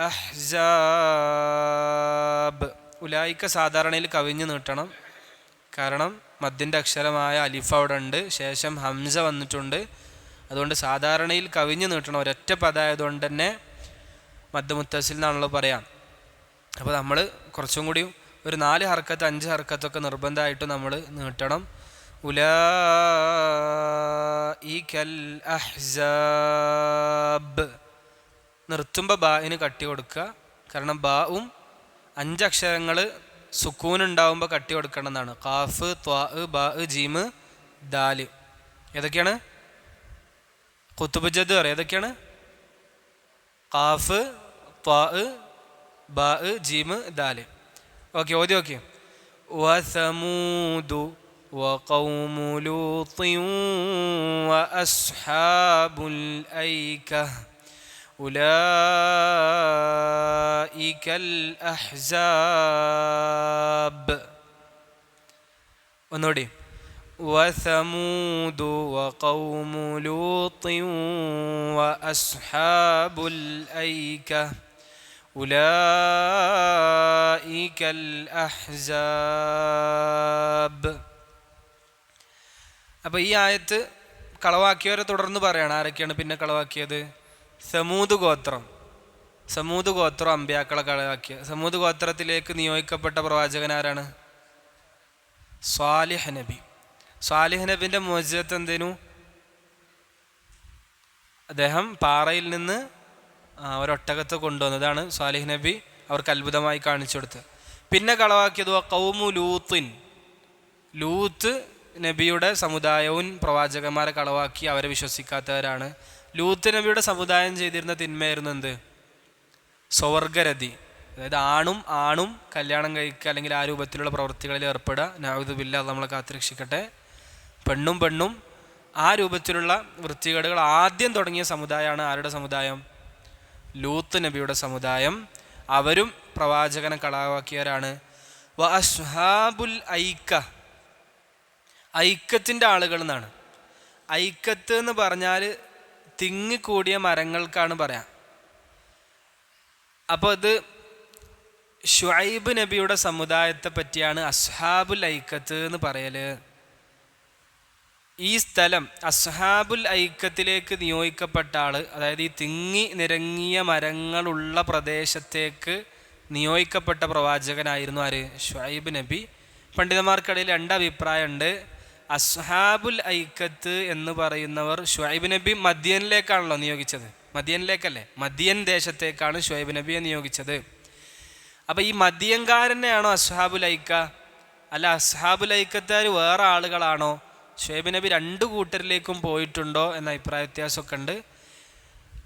അഹ്സാബ്. ഉലൈക സാധാരണയിൽ കവിഞ്ഞ് നീട്ടണം, കാരണം മദ്ദിൻ്റെ അക്ഷരമായ അലിഫ് അവിടെ ഉണ്ട്, ശേഷം ഹംസ വന്നിട്ടുണ്ട്. അതുകൊണ്ട് സാധാരണയിൽ കവിഞ്ഞ് നീട്ടണം. ഒരൊറ്റ പദമായതുകൊണ്ട് തന്നെ മദ് മുത്തസിൽ എന്നാണല്ലോ പറയാം. അപ്പോൾ നമ്മൾ കുറച്ചും കൂടി ഒരു 4 ഹർക്കത്ത് 5 ഹർക്കത്തൊക്കെ നിർബന്ധമായിട്ട് നമ്മൾ നീട്ടണം. ഉലൈകൽ അഹ്സാബ്. നിർത്തുമ്പോൾ ബാഇന് കട്ടി കൊടുക്കുക, കാരണം ബാവും 5 അക്ഷരങ്ങൾ സുക്കൂൻ ഉണ്ടാവുമ്പോൾ കട്ടി കൊടുക്കണം എന്നാണ്. ഖാഫ്, ത്വാ, ബാ, ജീമ്, ദാല്. ഏതൊക്കെയാണ്? ഖുത്ബ് ജദ് പറയും. ഏതൊക്കെയാണ്? ഖാഫ്, ത്വാ, ബാ, ജീമ്, ദാല്. ഓക്കെ, ഓതി ഓക്കെ. വസമൂദു വഖൗമു ലൂത്തിൻ വഅസ്ഹാബുൽ ഐക ഉലൈകൽ അഹ്സാബ്. ഒന്നുകൂടി. വസമൂദു വഖൗമു ലൂത്തിൻ വഅസ്ഹാബുൽ ഐക ഉലൈകൽ അഹ്സാബ്. അപ്പോൾ ഈ ആയത്ത് കളവാക്കിയവരെ തുടർന്ന് പറയണം. ആരൊക്കെയാണ് പിന്നെ കളവാക്കിയത്? സമൂദ് ഗോത്രം. സമൂദ് ഗോത്രം അമ്പിയാക്കളെ കളവാക്കിയ. സമൂദ് ഗോത്രത്തിലേക്ക് നിയോഗിക്കപ്പെട്ട പ്രവാചകൻ ആരാണ്? സ്വാലിഹ് നബി. സ്വാലിഹ് നബിൻ്റെ മുഅ്ജിസത്ത് എന്തേനു? അദ്ദേഹം പാറയിൽ നിന്ന് ഒരൊട്ടകത്തെ കൊണ്ടുവന്നതാണ് സ്വാലിഹ് നബി അവർക്ക് അത്ഭുതമായി കാണിച്ചു കൊടുത്ത്. പിന്നെ കളവാക്കിയത് ഖൗമു ലൂത്തിൻ. ലൂത്ത് നബിയുടെ സമുദായവും പ്രവാചകന്മാരെ കളവാക്കി, അവരെ വിശ്വസിക്കാത്തവരാണ്. ലൂത്ത് നബിയുടെ സമുദായം ചെയ്തിരുന്ന തിന്മയായിരുന്നു എന്ത്? സ്വവർഗരതി. അതായത് ആണും കല്യാണം കഴിക്കുക അല്ലെങ്കിൽ ആ രൂപത്തിലുള്ള പ്രവൃത്തികളിൽ ഏർപ്പെടുക, നഊദു ബില്ലാഹ് നമ്മളെ കാത്തുരക്ഷിക്കട്ടെ. പെണ്ണും ആ രൂപത്തിലുള്ള വൃത്തികേടുകൾ ആദ്യം തുടങ്ങിയ സമുദായമാണ് ആരുടെ സമുദായം? ലൂത്ത് നബിയുടെ സമുദായം. അവരും പ്രവാചകനെ കളവാക്കിയവരാണ്. വ അസ്ഹാബുൽ ഐക്ക, ഐക്കത്തിൻ്റെ ആളുകൾ എന്നാണ്. ഐക്കത്ത് എന്ന് പറഞ്ഞാൽ തിങ്ങിക്കൂടിയ മരങ്ങൾക്കാണ് പറയാം. അപ്പോൾ ഇത് ശുഐബ് നബിയുടെ സമുദായത്തെ പറ്റിയാണ് അസ്ഹാബുൽ ഐക്കത്ത് എന്ന് പറയല്. ഈ സ്ഥലം അസ്ഹാബുൽ ഐക്കത്തിലേക്ക് നിയോഗിക്കപ്പെട്ട ആള്, അതായത് ഈ തിങ്ങി നിരങ്ങിയ മരങ്ങളുള്ള പ്രദേശത്തേക്ക് നിയോഗിക്കപ്പെട്ട പ്രവാചകനായിരുന്നു ആര്? ശുഐബ് നബി. പണ്ഡിതന്മാർക്കിടയിൽ രണ്ട് അഭിപ്രായമുണ്ട്. അസ്ഹാബുൽ ഐക്കത്ത് എന്ന് പറയുന്നവർ, ശുഐബ് നബി മദ്യനിലേക്കാണല്ലോ നിയോഗിച്ചത്, മദ്യനിലേക്കല്ലേ, മദ്യൻ ദേശത്തേക്കാണ് ശുഐബ് നബിയെ നിയോഗിച്ചത്. അപ്പം ഈ മദ്യൻകാരനെയാണോ അസ്ഹാബുൽ ഐക്ക? അല്ല, അസ്ഹാബുൽ ഐക്കത്തുകാർ വേറെ ആളുകളാണോ? ശുഐബ് നബി രണ്ടു കൂട്ടരിലേക്കും പോയിട്ടുണ്ടോ എന്ന അഭിപ്രായ വ്യത്യാസമൊക്കെ ഉണ്ട്.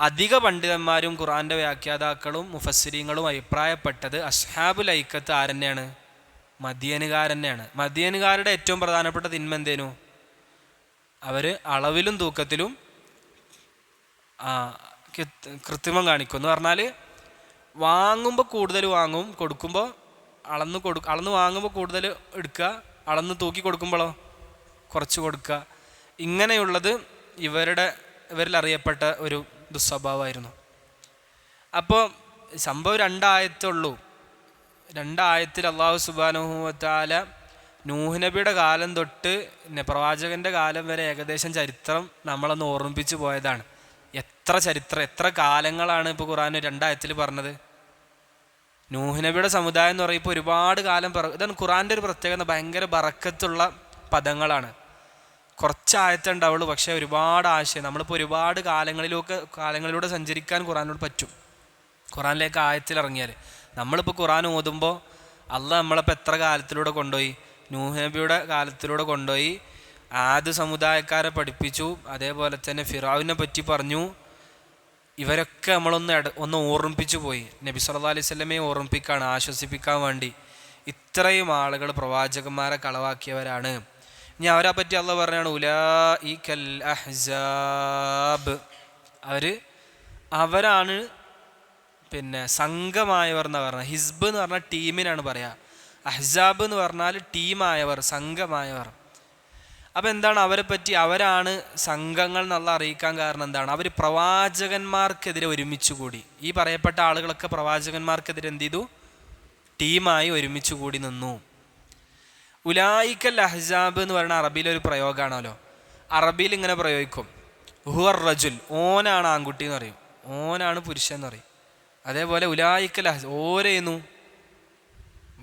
അധിക പണ്ഡിതന്മാരും ഖുർആൻ്റെ വ്യാഖ്യാതാക്കളും മുഫസ്സിരീങ്ങളും അഭിപ്രായപ്പെട്ടത് അസ്ഹാബുൽ ഐക്കത്ത് ആരെന്നെയാണ്? മദ്യനുകാരനെയാണ്. മദ്യനുകാരുടെ ഏറ്റവും പ്രധാനപ്പെട്ട തിന്മ എന്തേനു? അവർ അളവിലും തൂക്കത്തിലും കൃത്രിമം കാണിക്കും. എന്ന് പറഞ്ഞാൽ വാങ്ങുമ്പോൾ കൂടുതൽ വാങ്ങും, കൊടുക്കുമ്പോൾ അളന്ന് വാങ്ങുമ്പോൾ കൂടുതൽ എടുക്കുക, അളന്ന് തൂക്കി കൊടുക്കുമ്പോഴോ കുറച്ച് കൊടുക്കുക. ഇങ്ങനെയുള്ളത് ഇവരിൽ അറിയപ്പെട്ട ഒരു ദുസ്വഭാവമായിരുന്നു. അപ്പോൾ സംഭവം രണ്ടായത്തുള്ളൂ. രണ്ടായത്തിൽ അള്ളാഹു സുബ്ഹാനഹു വ തആല നൂഹ് നബിയുടെ കാലം തൊട്ട് പ്രവാചകൻ്റെ കാലം വരെ ഏകദേശം ചരിത്രം നമ്മളൊന്ന് ഓർമ്മിപ്പിച്ച് പോയതാണ്. എത്ര കാലങ്ങളാണ് ഇപ്പോൾ ഖുർആൻ രണ്ടായത്തിൽ പറഞ്ഞത്. നൂഹ് നബിയുടെ സമുദായം എന്ന് പറയുമ്പോൾ ഒരുപാട് കാലം ഇതാണ് ഖുർആൻ്റെ ഒരു പ്രത്യേകത. ഭയങ്കര ബറക്കത്തുള്ള പദങ്ങളാണ്. കുറച്ച് ആയത്തുണ്ടാവുള്ളൂ, പക്ഷേ ഒരുപാട് ആശയം. നമ്മളിപ്പോൾ ഒരുപാട് കാലങ്ങളിലൂടെ സഞ്ചരിക്കാൻ ഖുർആനോട് പറ്റും. ഖുർആനിലേക്ക് ആയത്തിൽ ഇറങ്ങിയാൽ നമ്മളിപ്പോൾ ഖുർആൻ ഓതുമ്പോൾ അള്ളാഹ് നമ്മളിപ്പോൾ എത്ര കാലത്തിലൂടെ കൊണ്ടുപോയി? നൂഹ് നബിയുടെ കാലത്തിലൂടെ കൊണ്ടുപോയി. ആദ് സമുദായക്കാരെ പഠിപ്പിച്ചു. അതേപോലെ തന്നെ ഫിറഔനെ പറ്റി പറഞ്ഞു. ഇവരൊക്കെ നമ്മളൊന്ന് ഓർമ്മിപ്പിച്ചു പോയി. നബി സല്ലല്ലാഹു അലൈഹി വസല്ലമയെ ഓർമ്മിപ്പിക്കുകയാണ്, ആശ്വസിപ്പിക്കാൻ വേണ്ടി. ഇത്രയും ആളുകൾ പ്രവാചകന്മാരെ കളവാക്കിയവരാണ്. ഇനി അവരെ പറ്റി അള്ളാഹ് പറഞ്ഞാണ് ഉലൈകൽ അഹ്സാബ്, അവരാണ് സംഘമായവർ എന്ന് പറഞ്ഞാൽ. ഹിസ്ബ് എന്ന് പറഞ്ഞാൽ ടീമിനാണ് പറയുക. അഹ്സാബ് എന്ന് പറഞ്ഞാൽ ടീമായവർ, സംഘമായവർ. അപ്പം എന്താണ് അവരെ പറ്റി? അവരാണ് സംഘങ്ങൾ എന്നുള്ള അറിയിക്കാൻ കാരണം എന്താണ്? അവർ പ്രവാചകന്മാർക്കെതിരെ ഒരുമിച്ച് കൂടി. ഈ പറയപ്പെട്ട ആളുകളൊക്കെ പ്രവാചകന്മാർക്കെതിരെ എന്ത് ചെയ്തു? ടീമായി ഒരുമിച്ച് കൂടി നിന്നു. ഉലൈകൽ അഹ്സാബ് എന്ന് പറയുന്ന അറബിയിലൊരു പ്രയോഗമാണല്ലോ. അറബിയിൽ ഇങ്ങനെ പ്രയോഗിക്കും, ഹുവർ റജുൽ, ഓനാണ് ആൺകുട്ടി എന്ന് പറയും, ഓനാണ് പുരുഷൻ എന്ന് പറയും. അതേപോലെ ഉലൈകൽ ഓരേന്നു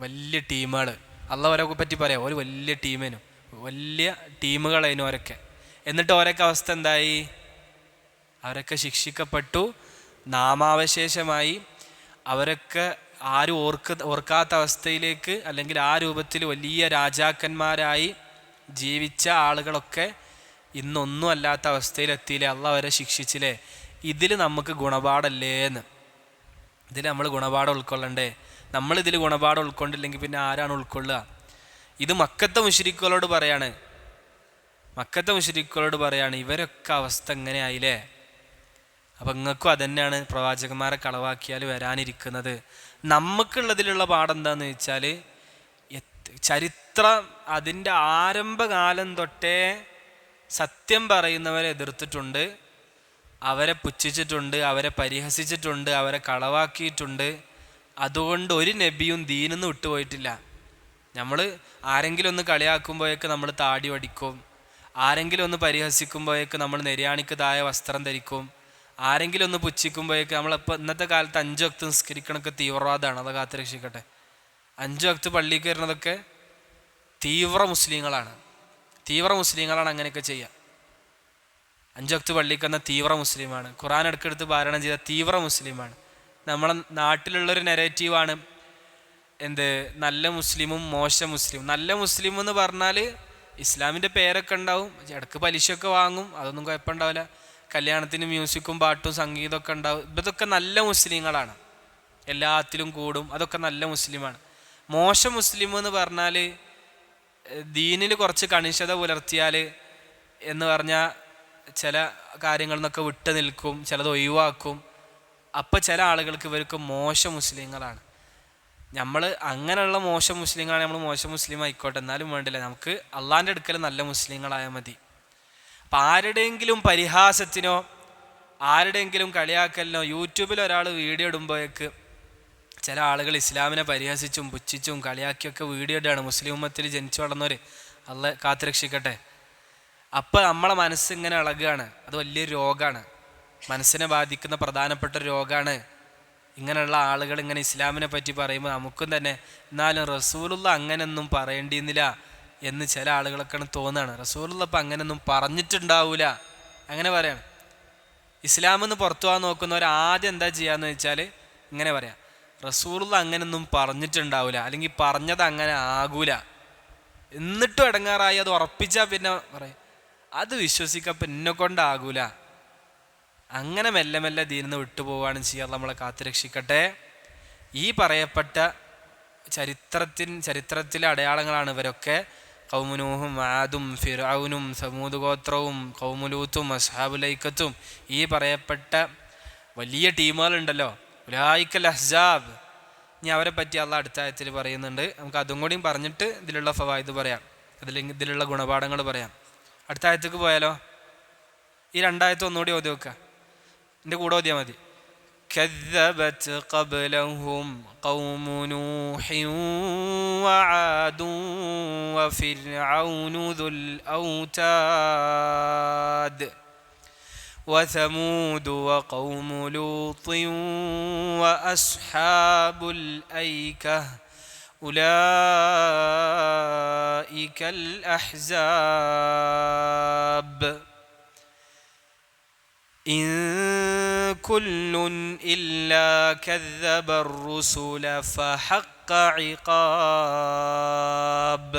വലിയ ടീമുകൾ. അള്ളാഹ് അവരെ പറ്റി പറയാം, ഒരു വലിയ ടീമേനു, വലിയ ടീമുകളായിരുന്നു അവരൊക്കെ. എന്നിട്ട് അവരൊക്കെ അവസ്ഥ എന്തായി? അവരൊക്കെ ശിക്ഷിക്കപ്പെട്ടു, നാമാവശേഷമായി. അവരൊക്കെ ആരും ഓർക്കാത്ത അവസ്ഥയിലേക്ക്, അല്ലെങ്കിൽ ആ രൂപത്തിൽ വലിയ രാജാക്കന്മാരായി ജീവിച്ച ആളുകളൊക്കെ ഇന്നൊന്നും അല്ലാത്ത അവസ്ഥയിലെത്തിയില്ലേ? അള്ളാഹ് അവരെ ശിക്ഷിച്ചില്ലേ? ഇതിൽ നമുക്ക് ഗുണപാഠല്ലേ എന്ന്. ഇതിൽ നമ്മൾ ഗുണപാഠം ഉൾക്കൊള്ളണ്ടേ? നമ്മളിതിൽ ഗുണപാഠം ഉൾക്കൊണ്ടില്ലെങ്കിൽ പിന്നെ ആരാണ് ഉൾക്കൊള്ളുക? ഇത് മക്കത്തെ മുശ്രിക്കുകളോട് പറയാണ്, ഇവരൊക്കെ അവസ്ഥ എങ്ങനെ ആയില്ലേ? അപ്പം നിങ്ങൾക്കും അതന്നെയാണ് പ്രവാചകന്മാരെ കളവാക്കിയാൽ വരാനിരിക്കുന്നത്. നമുക്കുള്ളതിലുള്ള പാഠം എന്താണെന്ന് വെച്ചാൽ, ചരിത്രം അതിൻ്റെ ആരംഭകാലം തൊട്ടേ സത്യം പറയുന്നവരെ എതിർത്തിട്ടുണ്ട്, അവരെ പുച്ഛിച്ചിട്ടുണ്ട്, അവരെ പരിഹസിച്ചിട്ടുണ്ട്, അവരെ കളവാക്കിയിട്ടുണ്ട്. അതുകൊണ്ട് ഒരു നബിയും ദീനിന്ന് വിട്ടുപോയിട്ടില്ല. നമ്മൾ ആരെങ്കിലും ഒന്ന് കളിയാക്കുമ്പോഴേക്ക് നമ്മൾ താടി വടിക്കും, ആരെങ്കിലും ഒന്ന് പരിഹസിക്കുമ്പോഴേക്ക് നമ്മൾ നെര്യാണിക്ക് താഴെ വസ്ത്രം ധരിക്കും, ആരെങ്കിലും ഒന്ന് പുച്ഛിക്കുമ്പോഴേക്ക് നമ്മളിപ്പോൾ ഇന്നത്തെ കാലത്ത് 5 വക്ത് നിസ്കരിക്കണമൊക്കെ തീവ്രവാദമാണ്. അത് കാത്തുരക്ഷിക്കട്ടെ. 5 വക്ത് പള്ളിക്ക് വരുന്നതൊക്കെ തീവ്ര മുസ്ലിങ്ങളാണ് അങ്ങനെയൊക്കെ ചെയ്യുക. 5 വക്ത് പള്ളിക്ക് വന്ന തീവ്ര മുസ്ലിമാണ്. ഖുർആൻ എടുക്കെടുത്ത് പാരായണം ചെയ്ത തീവ്ര മുസ്ലിമാണ്. നമ്മളെ നാട്ടിലുള്ളൊരു നെറേറ്റീവാണ് നല്ല മുസ്ലിമും മോശം മുസ്ലിം. നല്ല മുസ്ലിം എന്ന് പറഞ്ഞാൽ ഇസ്ലാമിൻ്റെ പേരൊക്കെ ഉണ്ടാവും, ഇടക്ക് പലിശയൊക്കെ വാങ്ങും, അതൊന്നും കുഴപ്പമുണ്ടാവില്ല. കല്യാണത്തിന് മ്യൂസിക്കും പാട്ടും സംഗീതമൊക്കെ ഉണ്ടാവും. ഇതൊക്കെ നല്ല മുസ്ലിങ്ങളാണ്. എല്ലാത്തിലും കൂടും, അതൊക്കെ നല്ല മുസ്ലിമാണ്. മോശം മുസ്ലിം എന്ന് പറഞ്ഞാൽ ദീനിൽ കുറച്ച് കണിശത പുലർത്തിയാൽ എന്ന് പറഞ്ഞാൽ ചില കാര്യങ്ങളിൽ നിന്നൊക്കെ വിട്ടു നിൽക്കും, ചിലത് ഒഴിവാക്കും. അപ്പം ചില ആളുകൾക്ക് ഇവർക്ക് മോശം മുസ്ലിങ്ങളാണ്. നമ്മൾ അങ്ങനെയുള്ള മോശം മുസ്ലിങ്ങളാണ്, നമ്മൾ മോശം മുസ്ലിം ആയിക്കോട്ടെ, എന്നാലും വേണ്ടില്ല, നമുക്ക് അള്ളാൻ്റെ അടുക്കൽ നല്ല മുസ്ലിങ്ങളായാൽ മതി. അപ്പം ആരുടെയെങ്കിലും പരിഹാസത്തിനോ ആരുടെയെങ്കിലും കളിയാക്കലിനോ യൂട്യൂബിൽ ഒരാൾ വീഡിയോ ഇടുമ്പോഴേക്ക് ചില ആളുകൾ ഇസ്ലാമിനെ പരിഹസിച്ചും പുച്ഛിച്ചും കളിയാക്കിയൊക്കെ വീഡിയോ ഇടുകയാണ്. മുസ്ലിം ഉമ്മത്തിൽ ജനിച്ചു വളർന്നവർ, അള്ളാഹ് കാത്തുരക്ഷിക്കട്ടെ. അപ്പം നമ്മളെ മനസ്സിങ്ങനെ ഇളകുകയാണ്. അത് വലിയൊരു രോഗമാണ്, മനസ്സിനെ ബാധിക്കുന്ന പ്രധാനപ്പെട്ട ഒരു രോഗമാണ്. ഇങ്ങനെയുള്ള ആളുകൾ ഇങ്ങനെ ഇസ്ലാമിനെ പറ്റി പറയുമ്പോൾ നമുക്കും തന്നെ എന്നാലും റസൂലുള്ള അങ്ങനെയൊന്നും പറയേണ്ടിയിരുന്നില്ല എന്ന് ചില ആളുകളൊക്കെ തോന്നുകയാണ്. റസൂലുള്ള ഇപ്പം അങ്ങനെയൊന്നും പറഞ്ഞിട്ടുണ്ടാവില്ല അങ്ങനെ പറയാണ്. ഇസ്ലാമെന്ന് പുറത്തു പോകാൻ നോക്കുന്നവർ ആദ്യം എന്താ ചെയ്യാന്ന് വെച്ചാൽ ഇങ്ങനെ പറയാം, റസൂലുള്ള അങ്ങനെയൊന്നും പറഞ്ഞിട്ടുണ്ടാവില്ല, അല്ലെങ്കിൽ പറഞ്ഞത് അങ്ങനെ ആകൂല. എന്നിട്ടും ഇടങ്ങാറായി അത് ഉറപ്പിച്ചാൽ പിന്നെ പറയും അത് വിശ്വസിക്കപ്പം എന്നെ കൊണ്ടാകൂല. അങ്ങനെ മെല്ലെ മെല്ലെ ദീനിന്ന് വിട്ടുപോവുകയാണ് ചെയ്യുക. നമ്മളെ കാത്തുരക്ഷിക്കട്ടെ. ഈ പറയപ്പെട്ട ചരിത്രത്തിലെ അടയാളങ്ങളാണ് ഇവരൊക്കെ. ഖൗമു നൂഹും ആദും ഫിർഔനും സമൂദ് ഗോത്രവും ഖൗമു ലൂത്തും അസ്ഹാബുൽ ഐക്കത്തും ഈ പറയപ്പെട്ട വലിയ ടീമുകളുണ്ടല്ലോ, ഉലൈക്കൽ അഹ്സാബ്. ഇനി അവരെ പറ്റി അള്ളാഹ് അടുത്ത ആയത്തിൽ പറയുന്നുണ്ട്. നമുക്ക് അതും കൂടിയും പറഞ്ഞിട്ട് ഇതിലുള്ള ഫവായിദ് പറയാം, ഇതിലുള്ള ഗുണപാഠങ്ങൾ പറയാം. അടുത്ത ആയത്തേക്ക് പോയാലോ? ഈ രണ്ടായത്ത് ഒന്നുകൂടി ഓതി വെക്കുക, എൻ്റെ കൂടെ ഓതിയാൽ മതി. كذبت قبلهم قوم نوح وعاد وفرعون ذو الأوتاد وثمود وقوم لوط وأصحاب الأيكة أولئك الأحزاب إن كل إلا كذب الرسل فحق عقاب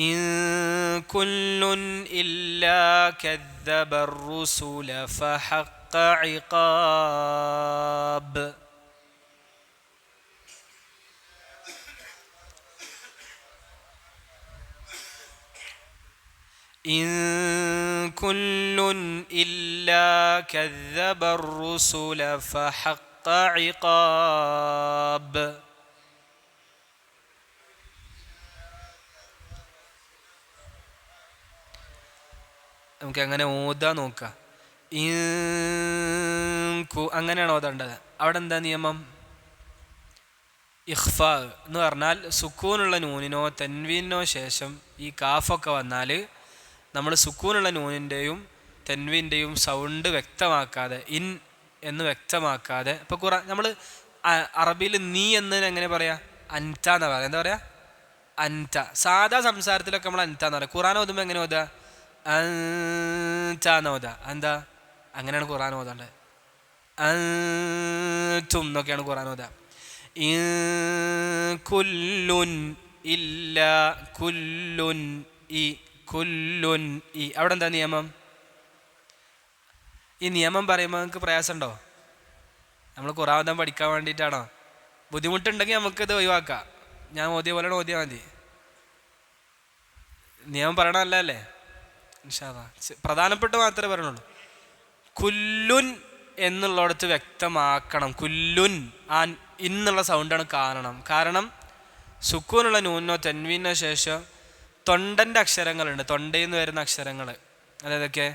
إن كل إلا كذب الرسل فحق عقاب إن كل إلا كذب الرسل فحق عقاب നമുക്ക് അങ്ങനെ ഓതാ നോക്കാം. അങ്ങനെയാണ് ഓതേണ്ടത്. അവിടെ എന്താ നിയമം? ഇഖ്ഫാ എന്ന് പറഞ്ഞാൽ സുക്കൂനുള്ള നൂനിനോ തൻവീനോ ശേഷം ഈ കാഫൊക്കെ വന്നാൽ നമ്മൾ സുക്കൂനുള്ള നൂനിൻ്റെയും തെൻവീൻ്റെയും സൗണ്ട് വ്യക്തമാക്കാതെ, ഇൻ എന്ന് വ്യക്തമാക്കാതെ, ഇപ്പോൾ നമ്മൾ അറബിയിൽ നീ എന്ന് എങ്ങനെ പറയാം? അൻത എന്നാ പറയാം. എന്താ പറയുക? അൻത. സാധാ സംസാരത്തിലൊക്കെ നമ്മൾ അൻത എന്ന് പറയാം. ഖുർആൻ ഓതുമ്പോൾ എങ്ങനെ ഓതുക? അൻത എന്ന് ഓതുക. എന്താ? അങ്ങനെയാണ് ഖുർആൻ ഓതേണ്ടത്. അൻതും എന്നൊക്കെയാണ് ഖുർആൻ ഓതുക. കുല്ലുൻ ഇല്ല കുല്ലുൻ ഇ കുല്ലുൻ ഇ. അവിടെ എന്താ നിയമം? ഈ നിയമം പറയുമ്പോൾ നമുക്ക് പ്രയാസമുണ്ടോ? നമ്മൾ ഖുർആൻ പഠിക്കാൻ വേണ്ടിയിട്ടാണോ? ബുദ്ധിമുട്ടുണ്ടെങ്കിൽ നമുക്കിത് ഒഴിവാക്കാം. ഞാൻ ഓതിയ പോലെ ഓതിയാൽ മതി. നിയമം പറയണമല്ലേ? ഇൻഷാ അല്ലാഹ് പ്രധാനപ്പെട്ട മാത്രമേ പറയണുള്ളൂ. കുല്ലുൻ എന്നുള്ളിടത്ത് വ്യക്തമാക്കണം. കുല്ലുൻ ആ ഇന്നുള്ള സൗണ്ടാണ് കാണണം. കാരണം സുക്കൂനുള്ള നൂനോ തെൻവീനോ ശേഷം തൊണ്ടൻ്റെ അക്ഷരങ്ങളുണ്ട്, തൊണ്ടയിൽ നിന്ന് വരുന്ന അക്ഷരങ്ങൾ. അതേതൊക്കെ?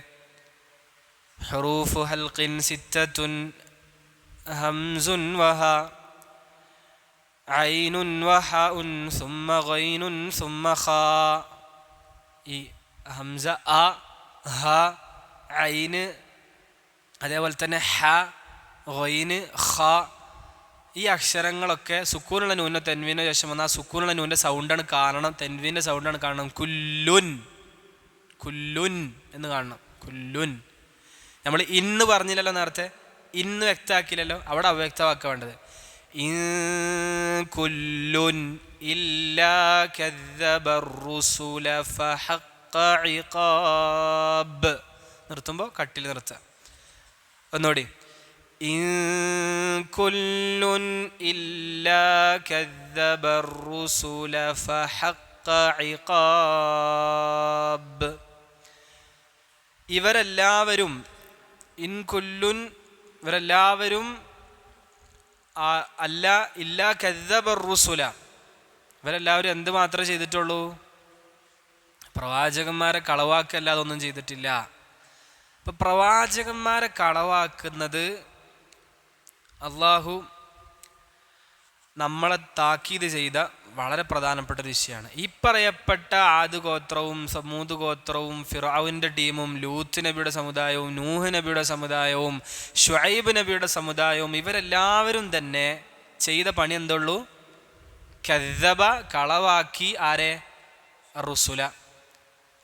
ഹുറൂഫു ഹൽഖിൻ സിത്തത്തുൻ ഹംസുൻ വഹ ഐനുൻ വഹഉൻ സുമ്മ ഗൈനുൻ സുമ്മ ഖാ. ഈ ഹംസ, അ, ഹ, ഐന്, അതേപോലെ തന്നെ ഹ, ഗൈന്, ഖ, ഈ അക്ഷരങ്ങളൊക്കെ സുക്കൂനുള്ള നൂനോ തെൻവീനോ ശേഷം വന്നാൽ ആ സുക്കൂനുള്ള നൂൻ്റെ സൗണ്ടാണ് കാണണം, തെൻവീൻ്റെ സൗണ്ടാണ് കാണണം. കുല്ലുൻ കുല്ലുൻ എന്ന് കാണണം. കുല്ലുൻ. നമ്മൾ ഇന്ന് പറഞ്ഞില്ലല്ലോ നേരത്തെ, ഇന്ന് വ്യക്തമാക്കില്ലല്ലോ, അവിടെ അവ്യക്തമാക്കുക വേണ്ടത്. ഇൻ കുല്ലുൻ ഇല്ലാ കദ്ദബ റുസുല ഫഹഖ فحق عقاب. നിർത്തുമ്പോൾ കട്ടിൽ നിർത്തുക. ഒന്നുകൂടി. ഇൻ കുല്ലുൻ ഇല്ലാ കദ്ദബ الرسل فحق عقاب. ഇവരെല്ലാവരും ഇൻ കുല്ലുൻ ഇവരെല്ലാവരും അല്ല ഇല്ലാ കദ്ദബ الرسل ഇവരെല്ലാവരും എന്ത് മാത്രമേ ചെയ്തിട്ടുള്ളൂ? പ്രവാചകന്മാരെ കളവാക്കല്ലാതെ ഒന്നും ചെയ്തിട്ടില്ല. അപ്പം പ്രവാചകന്മാരെ കളവാക്കുന്നത് അള്ളാഹു നമ്മളെ താക്കീത് ചെയ്ത വളരെ പ്രധാനപ്പെട്ട ഒരു വിഷയമാണ്. ഈ പറയപ്പെട്ട ആദ് ഗോത്രവും സമൂദ് ഗോത്രവും ഫിറഔന്റെ ടീമും ലൂത്ത് നബിയുടെ സമുദായവും നൂഹ് നബിയുടെ സമുദായവും ശുഐബ് നബിയുടെ സമുദായവും ഇവരെല്ലാവരും തന്നെ ചെയ്ത പണി എന്തുള്ളൂ? കദ്ദബ കളവാക്കി. ആരെ? റുസുല,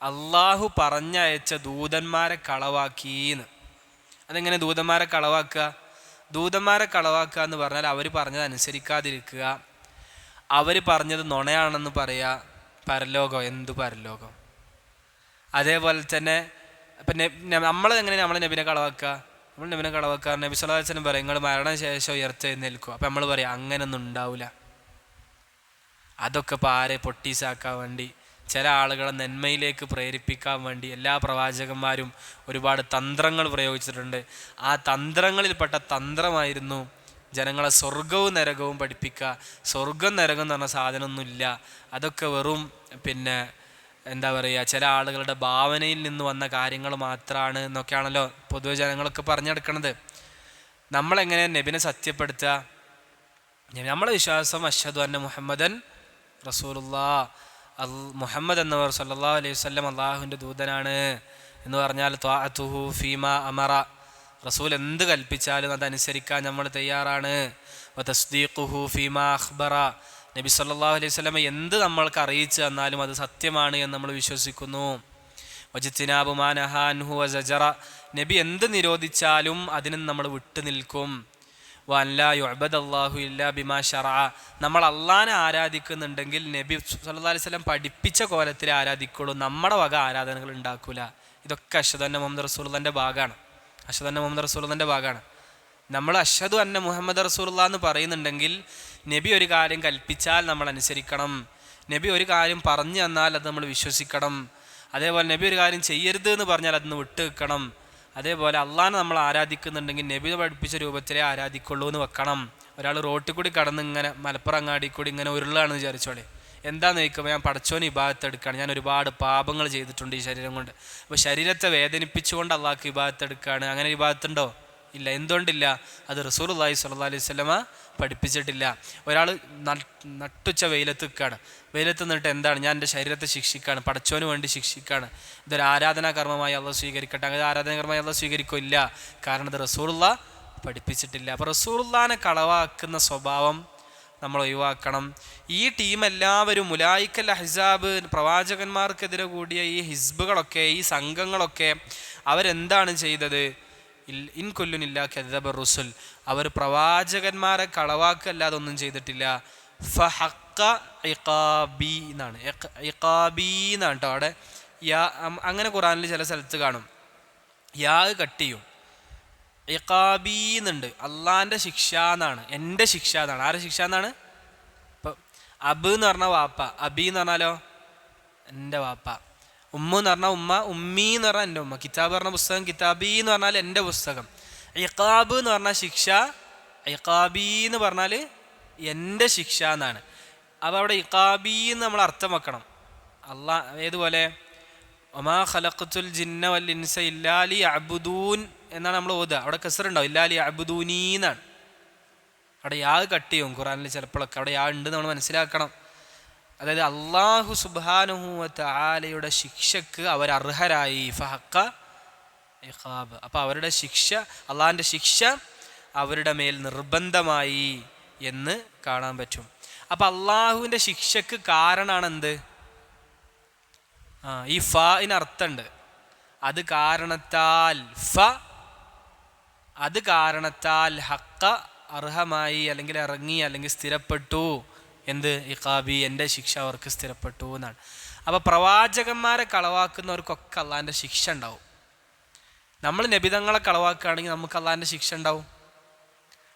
അള്ളാഹു പറഞ്ഞയച്ച ദൂതന്മാരെ കളവാക്കീന്ന്. അതെങ്ങനെ ദൂതന്മാരെ കളവാക്കുക? ദൂതന്മാരെ കളവാക്കുക എന്ന് പറഞ്ഞാൽ അവർ പറഞ്ഞത് അനുസരിക്കാതിരിക്കുക, അവർ പറഞ്ഞത് നുണയാണെന്ന് പറയുക. പരലോകം, എന്തു പരലോകം? അതേപോലെ തന്നെ ഇപ്പം നമ്മളെങ്ങനെ നമ്മളെ നബിനെ കളവാക്കുക? നമ്മൾ നബിനെ കളവാക്കുക. നബി സ്വല്ലല്ലാഹു അലൈഹി വസല്ലം പറയും നിങ്ങൾ മരണശേഷം ഉയർത്തെഴുന്നേൽക്കും. അപ്പം നമ്മൾ പറയാം അങ്ങനൊന്നും ഉണ്ടാവില്ല. അതൊക്കെ ഇപ്പോൾ ആരെ പൊട്ടീസാക്കാൻ വേണ്ടി, ചില ആളുകളെ നന്മയിലേക്ക് പ്രേരിപ്പിക്കാൻ വേണ്ടി എല്ലാ പ്രവാചകന്മാരും ഒരുപാട് തന്ത്രങ്ങൾ പ്രയോഗിച്ചിട്ടുണ്ട്. ആ തന്ത്രങ്ങളിൽപ്പെട്ട തന്ത്രമായിരുന്നു ജനങ്ങളെ സ്വർഗവും നരകവും പഠിപ്പിക്കുക. സ്വർഗം നരകം എന്ന് പറഞ്ഞ സാധനമൊന്നുമില്ല, അതൊക്കെ വെറും എന്താ പറയുക, ചില ആളുകളുടെ ഭാവനയിൽ നിന്ന് വന്ന കാര്യങ്ങൾ മാത്രമാണ് എന്നൊക്കെയാണല്ലോ പൊതുവെ ജനങ്ങളൊക്കെ പറഞ്ഞെടുക്കണത്. നമ്മളെങ്ങനെ നബിനെ സത്യപ്പെടുത്തുക? നമ്മളെ വിശ്വാസം അഷ്ഹദു അന്ന മുഹമ്മദൻ റസൂലുള്ളാഹ്, മുഹമ്മദ് എന്നവർ സല്ലല്ലാഹു അലൈഹി വസല്ലം അള്ളാഹുവിൻ്റെ ദൂതനാണ് എന്ന് പറഞ്ഞാൽ ത്വാഅതുഹു ഫീമാ അമറ, റസൂൽ എന്ത് കൽപ്പിച്ചാലും അതനുസരിക്കാൻ നമ്മൾ തയ്യാറാണ്. വതസ്ദീഖുഹു ഫീമാ അഖ്ബറ, നബി സല്ലല്ലാഹു അലൈഹി വസല്ലം എന്ത് നമ്മൾക്ക് അറിയിച്ചു തന്നാലും അത് സത്യമാണ് എന്ന് നമ്മൾ വിശ്വസിക്കുന്നു. വജ്തിനാബു മാ നഹാ അൻഹു വസജറ, നബി എന്ത് നിരോധിച്ചാലും അതിന് നമ്മൾ വിട്ടു നിൽക്കും. വഅല്ലാ യുഅബദല്ലാഹു ഇല്ലാ ബിമാ ശറഅ, നമ്മൾ അള്ളാഹനെ ആരാധിക്കുന്നുണ്ടെങ്കിൽ നബി സല്ലല്ലാഹു അലൈഹി വസല്ലം പഠിപ്പിച്ച കോലത്തിൽ ആരാധിക്കുള്ളൂ, നമ്മുടെ വക ആരാധനകൾ ഉണ്ടാക്കൂല. ഇതൊക്കെ അഷ്ഹദു അന്ന മുഹമ്മദ് റസൂലുള്ളാഹിൻ്റെ ഭാഗമാണ്. അഷ്ഹദു അന്ന മുഹമ്മദ് റസൂലുള്ളാഹിൻ്റെ ഭാഗമാണ്. നമ്മൾ അഷ്ഹദു അന്ന മുഹമ്മദ് റസൂലുള്ളാഹി എന്ന് പറയുന്നുണ്ടെങ്കിൽ നബി ഒരു കാര്യം കൽപ്പിച്ചാൽ നമ്മൾ അനുസരിക്കണം, നബി ഒരു കാര്യം പറഞ്ഞു തന്നാൽ അത് നമ്മൾ വിശ്വസിക്കണം. അതേപോലെ നബി ഒരു കാര്യം ചെയ്യരുത് എന്ന് പറഞ്ഞാൽ അതിന് വിട്ടു വെക്കണം. അതേപോലെ അള്ളാഹനെ നമ്മൾ ആരാധിക്കുന്നുണ്ടെങ്കിൽ നബി പഠിപ്പിച്ച രൂപത്തിലേ ആരാധിക്കുള്ളൂ എന്ന് വെക്കണം. ഒരാൾ റോട്ടിൽ കൂടി കടന്ന് ഇങ്ങനെ മലപ്പുറം അങ്ങാടി കൂടി ഇങ്ങനെ ഉരുളാണെന്ന് വിചാരിച്ചോളെ, എന്താണെന്ന് ചോദിക്കുമ്പോൾ ഞാൻ പടച്ചോന് ഇബാദത്ത് എടുക്കുകയാണ്, ഞാൻ ഒരുപാട് പാപങ്ങൾ ചെയ്തിട്ടുണ്ട് ഈ ശരീരം കൊണ്ട്. അപ്പോൾ ശരീരത്തെ വേദനിപ്പിച്ചുകൊണ്ട് അള്ളാഹ്ക്ക് ഇബാദത്ത് എടുക്കുകയാണ്. അങ്ങനെ ഇബാദത്തുണ്ടോ? ഇല്ല. എന്തുകൊണ്ടില്ല? അത് റസൂലുള്ളാഹി സ്വല്ലല്ലാഹു അലൈഹി വസല്ലമ പഠിപ്പിച്ചിട്ടില്ല. ഒരാൾ നട്ടുച്ച വെയിലത്ത് നിൽക്കുകയാണ്, വെയിലത്ത് നിന്നിട്ട് എന്താണ്, ഞാൻ എൻ്റെ ശരീരത്തെ ശിക്ഷിക്കുകയാണ്, പടച്ചോന് വേണ്ടി ശിക്ഷിക്കുകയാണ്, ഇതൊരു ആരാധനാകർമ്മമായി അള്ളാഹ് സ്വീകരിക്കട്ടെ. അങ്ങനെ ആരാധനാകർമ്മമായി അള്ളാഹ് സ്വീകരിക്കില്ല, കാരണം ഇത് റസൂലുള്ളാഹി പഠിപ്പിച്ചിട്ടില്ല. അപ്പോൾ റസൂലുള്ളാഹിനെ കളവാക്കുന്ന സ്വഭാവം നമ്മൾ ഒഴിവാക്കണം. ഈ ടീം എല്ലാവരും മുലായിക്കൽ അഹ്സാബ്, പ്രവാചകന്മാർക്കെതിരെ കൂടിയ ഈ ഹിസ്ബുകളൊക്കെ, ഈ സംഘങ്ങളൊക്കെ അവരെന്താണ് ചെയ്തത്? ഇൻ കുല്ലുനില്ല കദ്ദബ റുസുൽ, അവർ പ്രവാചകന്മാരെ കളവാക്കല്ലാതെ ഒന്നും ചെയ്തിട്ടില്ല. ഫഹഖ ഇഖാബി എന്നാണ്, ഇഖാബി എന്നാണ് കേട്ടോ. അവിടെ യാ, അങ്ങനെ ഖുറാനിൽ ചില സ്ഥലത്ത് കാണും യാ കട്ട് ചെയ്യും, ഇഖാബി എന്നുണ്ട്. അള്ളാൻ്റെ ശിക്ഷ എന്നാണ്, എൻ്റെ ശിക്ഷ എന്നാണ്. ആരുടെ ശിക്ഷ എന്നാണ്? ഇപ്പം അബ് എന്ന് പറഞ്ഞാൽ വാപ്പ, അബി എന്ന് പറഞ്ഞാലോ എൻ്റെ വാപ്പ, ഉമ്മ എന്ന് പറഞ്ഞാൽ ഉമ്മ, ഉമ്മി എന്ന് പറഞ്ഞാൽ എൻ്റെ ഉമ്മ, കിതാബ് പറഞ്ഞ പുസ്തകം, കിതാബി എന്ന് പറഞ്ഞാൽ എൻ്റെ പുസ്തകം. ഇഖാബ് എന്ന് പറഞ്ഞാൽ ശിക്ഷ, ഇഖാബി എന്ന് പറഞ്ഞാൽ എൻ്റെ ശിക്ഷ എന്നാണ്. അപ്പോൾ അവിടെ ഇഖാബി എന്ന് നമ്മൾ അർത്ഥം വെക്കണം. അള്ളാഹ് ഏതുപോലെ ഒമാ ഖലഖ്തുൽ ജിന്ന വൽ ഇൻസ ഇല്ലാ ലിയഅ്ബുദൂൻ എന്നാണ് നമ്മൾ ഓതുക. അവിടെ കസറുണ്ടാവും, ഇല്ലാ ലിയഅ്ബുദൂനി എന്നാണ്. അവിടെ യാ കട്ട് ചെയ്യും ഖുറാനിൽ ചിലപ്പോഴൊക്കെ, അവിടെ യാ ഉണ്ട് നമ്മൾ മനസ്സിലാക്കണം. അതായത് അള്ളാഹു സുബ്ഹാനഹു വ തആലയുടെ ശിക്ഷക്ക് അവർ അർഹരായി. ഫഹഖ ഇഖാബ്, അപ്പോൾ അവരുടെ ശിക്ഷ, അള്ളാഹിൻ്റെ ശിക്ഷ അവരുടെ മേൽ നിർബന്ധമായി എന്ന് കാണാൻ പറ്റും. അപ്പം അള്ളാഹുവിൻ്റെ ശിക്ഷക്ക് കാരണമാണ് എന്ത്? ഈ ഫിന് അർത്ഥമുണ്ട്, അത് കാരണത്താൽ, അത് കാരണത്താൽ ഹഖ അർഹമായി, അല്ലെങ്കിൽ ഇറങ്ങി, അല്ലെങ്കിൽ സ്ഥിരപ്പെട്ടു. എന്ത്? ഇഖാബി, എൻ്റെ ശിക്ഷ അവർക്ക് സ്ഥിരപ്പെട്ടു എന്നാണ്. അപ്പോൾ പ്രവാചകന്മാരെ കളവാക്കുന്നവർക്കൊക്കെ അള്ളാഹിൻ്റെ ശിക്ഷ ഉണ്ടാവും. നമ്മൾ നബിതങ്ങളെ കളവാക്കുകയാണെങ്കിൽ നമുക്ക് അള്ളാഹിൻ്റെ ശിക്ഷ ഉണ്ടാവും.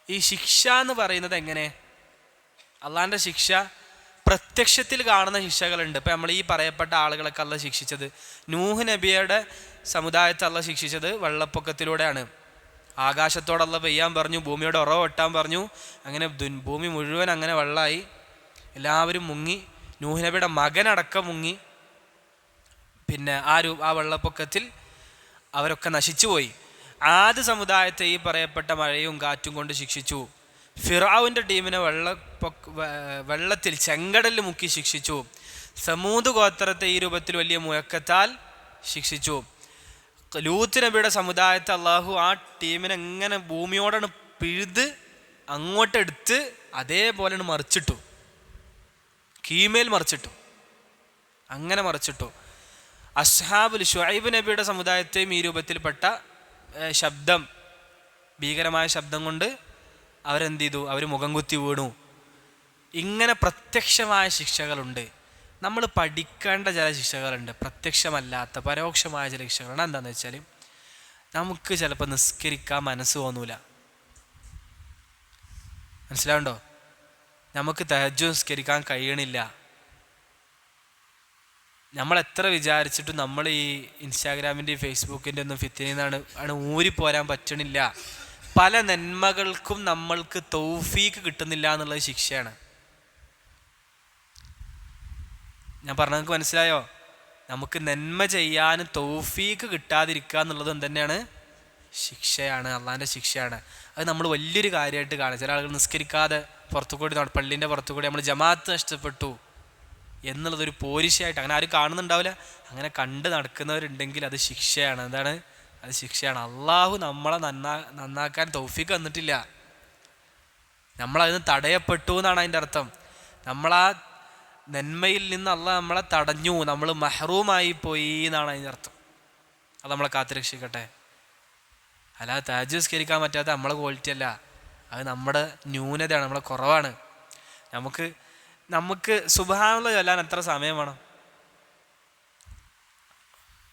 ഈ ശിക്ഷ എന്ന് പറയുന്നത് എങ്ങനെ? അള്ളാഹിൻ്റെ ശിക്ഷ പ്രത്യക്ഷത്തിൽ കാണുന്ന ശിക്ഷകളുണ്ട്. ഇപ്പം നമ്മൾ ഈ പറയപ്പെട്ട ആളുകളൊക്കെ അള്ളാഹ് ശിക്ഷിച്ചത്, നൂഹ് നബിയുടെ സമുദായത്തെ അള്ളാഹ് ശിക്ഷിച്ചത് വെള്ളപ്പൊക്കത്തിലൂടെയാണ്. ആകാശത്തോട് അള്ളാഹ് പെയ്യാൻ പറഞ്ഞു, ഭൂമിയോട് ഉറവ് വെട്ടാൻ പറഞ്ഞു. അങ്ങനെ ഭൂമി മുഴുവൻ അങ്ങനെ വെള്ളമായി, എല്ലാവരും മുങ്ങി. നൂഹ് നബിയുടെ മകനടക്കം മുങ്ങി. പിന്നെ ആ വെള്ളപ്പൊക്കത്തിൽ അവരൊക്കെ നശിച്ചുപോയി. ആദ് സമുദായത്തെ ഈ പറയപ്പെട്ട മഴയും കാറ്റും കൊണ്ട് ശിക്ഷിച്ചു. ഫിറഔന്റെ ടീമിനെ വെള്ളത്തിൽ ചെങ്കടലിൽ മുക്കി ശിക്ഷിച്ചു. സമൂദ് ഗോത്രത്തെ ഈ രൂപത്തിൽ വലിയ മുഴക്കത്താൽ ശിക്ഷിച്ചു. ലൂത്ത് നബിയുടെ സമുദായത്തെ അള്ളാഹു ആ ടീമിനെ എങ്ങനെ ഭൂമിയോടാണ് പിഴുത് അങ്ങോട്ടെടുത്ത് അതേപോലെ മറിച്ചിട്ടു, കീമേൽ മറിച്ചിട്ടു, അങ്ങനെ മറിച്ചിട്ടു. അസ്ഹാബുൽ ഷുഐബ് നബിയുടെ സമുദായത്തെയും ഈ രൂപത്തിൽപ്പെട്ട ശബ്ദം, ഭീകരമായ ശബ്ദം കൊണ്ട് അവരെന്ത് ചെയ്തു? അവർ മുഖം കുത്തി വീണു. ഇങ്ങനെ പ്രത്യക്ഷമായ ശിക്ഷകളുണ്ട്. നമ്മൾ പഠിക്കേണ്ട ചില ശിക്ഷകളുണ്ട്, പ്രത്യക്ഷമല്ലാത്ത പരോക്ഷമായ ചില ശിക്ഷകളാണ്. എന്താണെന്ന് വെച്ചാൽ, നമുക്ക് ചിലപ്പോൾ നിസ്കരിക്കാൻ മനസ്സ് തോന്നൂല. മനസ്സിലാവുണ്ടോ? നമുക്ക് തഹജ്ജുദ് നിസ്കരിക്കാൻ കഴിയണില്ല. നമ്മൾ എത്ര വിചാരിച്ചിട്ടും നമ്മൾ ഈ ഇൻസ്റ്റാഗ്രാമിൻ്റെയും ഫേസ്ബുക്കിൻ്റെ ഒന്നും ഫിത്തിനാണ് ഊരിപ്പോരാൻ പറ്റണില്ല. പല നന്മകൾക്കും നമ്മൾക്ക് തൗഫീക്ക് കിട്ടുന്നില്ല എന്നുള്ളത് ശിക്ഷയാണ്. ഞാൻ പറഞ്ഞത് മനസ്സിലായോ? നമുക്ക് നന്മ ചെയ്യാൻ തൗഫീക്ക് കിട്ടാതിരിക്കുക എന്നുള്ളത് തന്നെയാണ് ശിക്ഷയാണ്, അള്ളാഹിൻ്റെ ശിക്ഷയാണ്. അത് നമ്മൾ വലിയൊരു കാര്യമായിട്ട് കാണും. ചില ആളുകൾ നിസ്കരിക്കാതെ പുറത്തുകൂടി, പള്ളീൻ്റെ പുറത്തുകൂടി നമ്മൾ ജമാഅത്ത് നഷ്ടപ്പെട്ടു എന്നുള്ളതൊരു പോരിശയായിട്ട് അങ്ങനെ ആരും കാണുന്നുണ്ടാവില്ല. അങ്ങനെ കണ്ട് നടക്കുന്നവരുണ്ടെങ്കിൽ അത് ശിക്ഷയാണ്. എന്താണ്? അത് ശിക്ഷയാണ്. അള്ളാഹു നമ്മളെ നന്നാക്കാൻ തൗഫീക്ക് തന്നിട്ടില്ല, നമ്മളതിന് തടയപ്പെട്ടു എന്നാണ് അതിൻ്റെ അർത്ഥം. നമ്മളാ നന്മയിൽ നിന്ന് അള്ളാഹ് നമ്മളെ തടഞ്ഞു, നമ്മൾ മഹ്റൂമായി പോയി എന്നാണ് അതിൻ്റെ അർത്ഥം. അത് നമ്മളെ കാത്തുരക്ഷിക്കട്ടെ. അല്ലാതെ തഹജ്ജുദ് നിസ്കരിക്കാൻ പറ്റാത്ത നമ്മളെ ക്വാളിറ്റി അല്ല, അത് നമ്മുടെ ന്യൂനതയാണ്, നമ്മളെ കുറവാണ്. നമുക്ക് സുബ്ഹാനല്ലാഹ് ചൊല്ലാൻ എത്ര സമയം വേണം?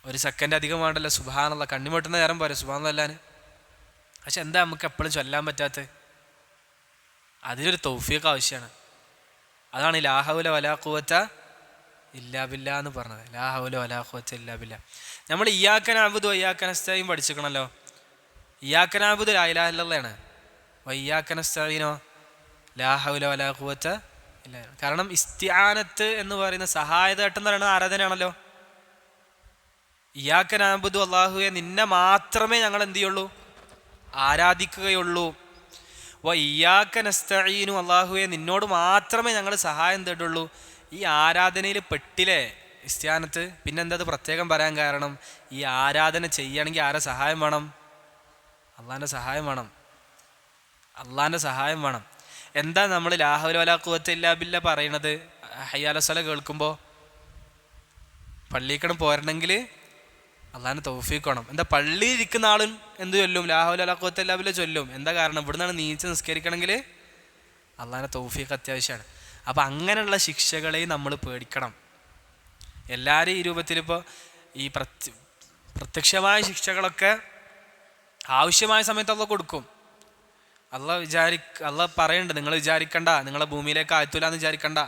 ഒരു സെക്കൻഡ് അധികം വേണ്ടല്ലോ സുബ്ഹാനല്ലാഹ്. കണ്ണിമൊട്ടുന്ന നേരം പോരെ സുബ്ഹാനല്ലാഹ് ചൊല്ലാൻ. പക്ഷെ എന്താ നമുക്ക് എപ്പോഴും ചൊല്ലാൻ പറ്റാത്തത്? അതിലൊരു തൗഫീഖ് ആവശ്യമാണ്. അതാണ് ലാ ഹൗല വലാ ഖുവത ഇല്ലാ ബില്ലാ എന്ന് പറഞ്ഞത്. ലാ ഹൗല വലാ ഖുവത ഇല്ലാ ബില്ലാ. നമ്മൾ ഇയ്യാക നഅ്ബുദു വഇയ്യാക നസ്തഈൻ പഠിച്ചിരിക്കണമല്ലോ. ഇയ്യാക നഅ്ബുദു ലാ ഇലാഹ ഇല്ലല്ലാഹ് ആണ്, വഇയ്യാക നസ്തഈനോ ലാ ഹൗല വലാ ഖുവത ഇല്ലാ. കാരണം ഇസ്തിആനത്ത് എന്ന് പറയുന്ന സഹായതേട്ടം എന്ന് പറയുന്നത് ആരാധനയാണല്ലോ. ഇയ്യാക നഅ്ബുദു, അല്ലാഹുവേ നിന്നെ മാത്രമേ ഞങ്ങൾ എന്ത് ചെയ്യുള്ളൂ? ആരാധിക്കുകയുള്ളൂ. വഇയ്യാക നസ്തഈനു, അല്ലാഹുവേ നിന്നോട് മാത്രമേ ഞങ്ങൾ സഹായം തേടുള്ളൂ. ഈ ആരാധനയിൽ പെട്ടില്ലേ ഇസ്തിആനത്ത്? പിന്നെന്താ അത് പ്രത്യേകം പറയാൻ കാരണം? ഈ ആരാധന ചെയ്യണമെങ്കിൽ ആരെ സഹായം വേണം? അള്ളാഹിൻ്റെ സഹായം വേണം. അള്ളാഹിൻ്റെ സഹായം വേണം. എന്താ നമ്മൾ ലാ ഹൗല വലാ ഖുവത ഇല്ലാ ബില്ലാ പറയണത്? ഹയ്യ അലൽ സ്വലാ കേൾക്കുമ്പോൾ പള്ളിക്കണം പോരണമെങ്കിൽ അള്ളാഹിൻ്റെ തൗഫീഖ് വേണം. എന്താ പള്ളിയിൽ ഇരിക്കുന്ന ആളും എന്ത് ചൊല്ലും? ലാ ഹൗല വലാ ഖുവത ഇല്ലാ ബില്ലാ ചൊല്ലും. എന്താ കാരണം? ഇവിടുന്നാണ് നീച്ച് നിസ്കരിക്കണമെങ്കിൽ അള്ളാഹിൻ്റെ തൗഫീഖ് അത്യാവശ്യമാണ്. അപ്പം അങ്ങനെയുള്ള ശിക്ഷകളെയും നമ്മൾ പേടിക്കണം. എല്ലാവരും ഈ രൂപത്തിലിപ്പോൾ ഈ പ്രത്യക്ഷമായ ശിക്ഷകളൊക്കെ ആവശ്യമായ സമയത്ത് അള്ളാഹ് കൊടുക്കും. അള്ളാഹ് പറയുന്നുണ്ട്, നിങ്ങൾ വിചാരിക്കണ്ട, നിങ്ങളെ ഭൂമിയിലേക്ക് ആഴ്ത്തൂല എന്ന് വിചാരിക്കണ്ട,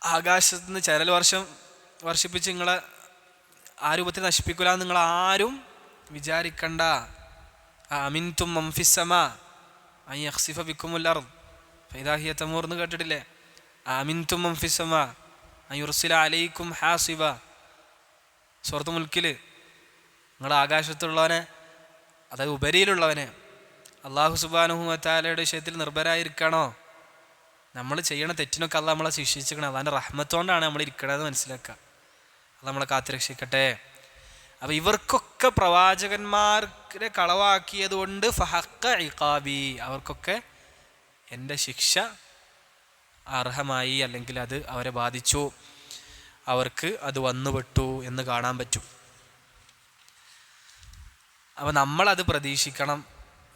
ആകാശത്ത് നിന്ന് ചരൽ വർഷിപ്പിച്ച് നിങ്ങളെ ആ രൂപത്തിൽ നശിപ്പിക്കൂല എന്ന് നിങ്ങൾ ആരും വിചാരിക്കണ്ട. അമിൻതും മൻ ഫിസ്സമാ അൻ യഖ്സിഫ ബിക്കുമുൽ അർദ് ഫഇദാ ഹിയ തമൂർ എന്ന് കേട്ടിട്ടില്ലേ? അമിൻതും മൻ ഫിസ്സമാ അൻ യുർസില അലൈക്കും ഹാസിബ. സൂറത്തുൽ മുൽക്കിൽ നിങ്ങൾ ആകാശത്തുള്ളവനെ, അതായത് ഉപരിയിലുള്ളവനെ, അല്ലാഹു സുബ്ഹാനഹു വ തആലയുടെ വിഷയത്തിൽ നിർഭരായിരിക്കണോ? നമ്മൾ ചെയ്യണ തെറ്റിനൊക്കെ അള്ളാഹ് നമ്മളെ ശിക്ഷിച്ചിരിക്കണം. അള്ളാഹിൻ്റെ റഹ്മത്തുകൊണ്ടാണ് നമ്മൾ ഇരിക്കണതെന്ന് മനസ്സിലാക്കുക. അത് നമ്മളെ കാത്തുരക്ഷിക്കട്ടെ. അപ്പം ഇവർക്കൊക്കെ പ്രവാചകന്മാരെ കളവാക്കിയത് കൊണ്ട് ഫഹഖ ഇഖാബി, അവർക്കൊക്കെ എൻ്റെ ശിക്ഷ അർഹമായി, അല്ലെങ്കിൽ അത് അവരെ ബാധിച്ചു, അവർക്ക് അത് വന്നുപെട്ടു എന്ന് കാണാൻ പറ്റും. അപ്പം നമ്മളത് പ്രതീക്ഷിക്കണം.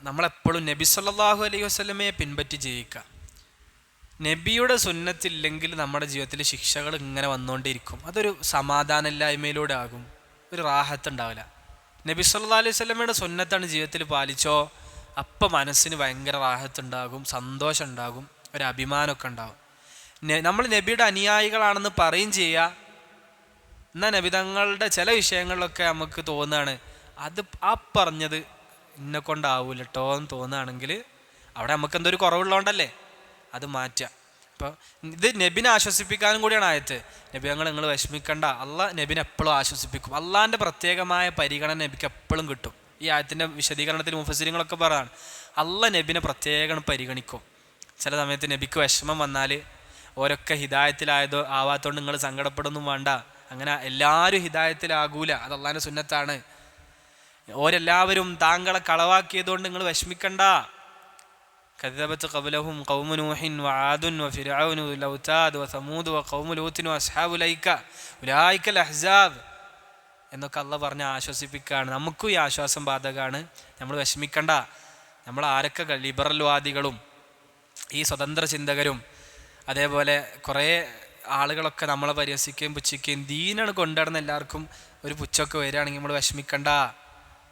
നമ്മളെപ്പോഴും നബി സല്ലല്ലാഹു അലൈഹി വസല്ലമയെ പിൻപറ്റി ജീവിക്കുക. നബിയുടെ സുന്നത്തില്ലെങ്കിൽ നമ്മുടെ ജീവിതത്തിൽ ശിക്ഷകൾ ഇങ്ങനെ വന്നുകൊണ്ടിരിക്കും. അതൊരു സമാധാനമില്ലായ്മയിലൂടെ ആകും, ഒരു റാഹത്തുണ്ടാവില്ല. നബി സല്ലല്ലാഹു അലൈഹി വസല്ലമയുടെ സുന്നത്താണ് ജീവിതത്തിൽ പാലിച്ചോ, അപ്പം മനസ്സിന് ഭയങ്കര റാഹത്തുണ്ടാകും, സന്തോഷം ഉണ്ടാകും, ഒരു അഭിമാനമൊക്കെ ഉണ്ടാകും. നമ്മൾ നബിയുടെ അനുയായികളാണെന്ന് പറയും ചെയ്യുക. എന്നാൽ നബി തങ്ങളുടെ ചില വിഷയങ്ങളിലൊക്കെ നമുക്ക് തോന്നുകയാണ് അത് ആ പറഞ്ഞത് ഇന്നെ കൊണ്ടാവൂല കേട്ടോ എന്ന് തോന്നുകയാണെങ്കിൽ അവിടെ നമുക്ക് എന്തൊരു കുറവുള്ളതുകൊണ്ടല്ലേ അത് മാറ്റുക. അപ്പോൾ ഇത് നബിനെ ആശ്വസിപ്പിക്കാനും കൂടിയാണ് ആയത്ത്. നബി നിങ്ങൾ വിഷമിക്കണ്ട, അള്ളാഹ് നബിനെ എപ്പോഴും ആശ്വസിപ്പിക്കും. അള്ളാഹിൻ്റെ പ്രത്യേകമായ പരിഗണന നബിക്ക് എപ്പോഴും കിട്ടും. ഈ ആയത്തിൻ്റെ വിശദീകരണത്തിൽ മുഫസ്സിരിങ്ങളൊക്കെ പറയാണ് അള്ളാഹ് നബിനെ പ്രത്യേകം പരിഗണിക്കും. ചില സമയത്ത് നബിക്ക് വിഷമം വന്നാൽ ഓരൊക്കെ ഹിദായത്തിലായതോ ആവാത്തതുകൊണ്ട് നിങ്ങൾ സങ്കടപ്പെടുന്നും വേണ്ട, അങ്ങനെ എല്ലാവരും ഹിദായത്തിലാകൂല, അത് അള്ളാഹിൻ്റെ സുന്നത്താണ്. ഓരെല്ലാവരും താങ്കളെ കളവാക്കിയതുകൊണ്ട് നിങ്ങൾ വിഷമിക്കണ്ട. കദ്ദബത് ഖബ്ലഹും ഖൗമു നൂഹിൻ വആദുൻ വഫിർഔനു വലൗതാദ് വസമൂദ് വഖൗമു ലൂത്തിൻ വഅസ്ഹാബുൽ ഐക ഉലൈകൽ അഹ്സാബ് എന്നൊക്കെ അള്ളാഹ് പറഞ്ഞ് ആശ്വസിപ്പിക്കുകയാണ്. നമുക്കും ഈ ആശ്വാസം ബാധകമാണ്, നമ്മൾ വിഷമിക്കണ്ട. നമ്മൾ ആരൊക്കെ ലിബറൽ വാദികളും ഈ സ്വതന്ത്ര ചിന്തകരും അതേപോലെ കുറേ ആളുകളൊക്കെ നമ്മളെ പരിഹസിക്കുകയും പുച്ഛിക്കുകയും ദീനാണ് കൊണ്ടുനടന്ന എല്ലാവർക്കും ഒരു പുച്ഛമൊക്കെ വരികയാണെങ്കിൽ നമ്മൾ വിഷമിക്കണ്ട.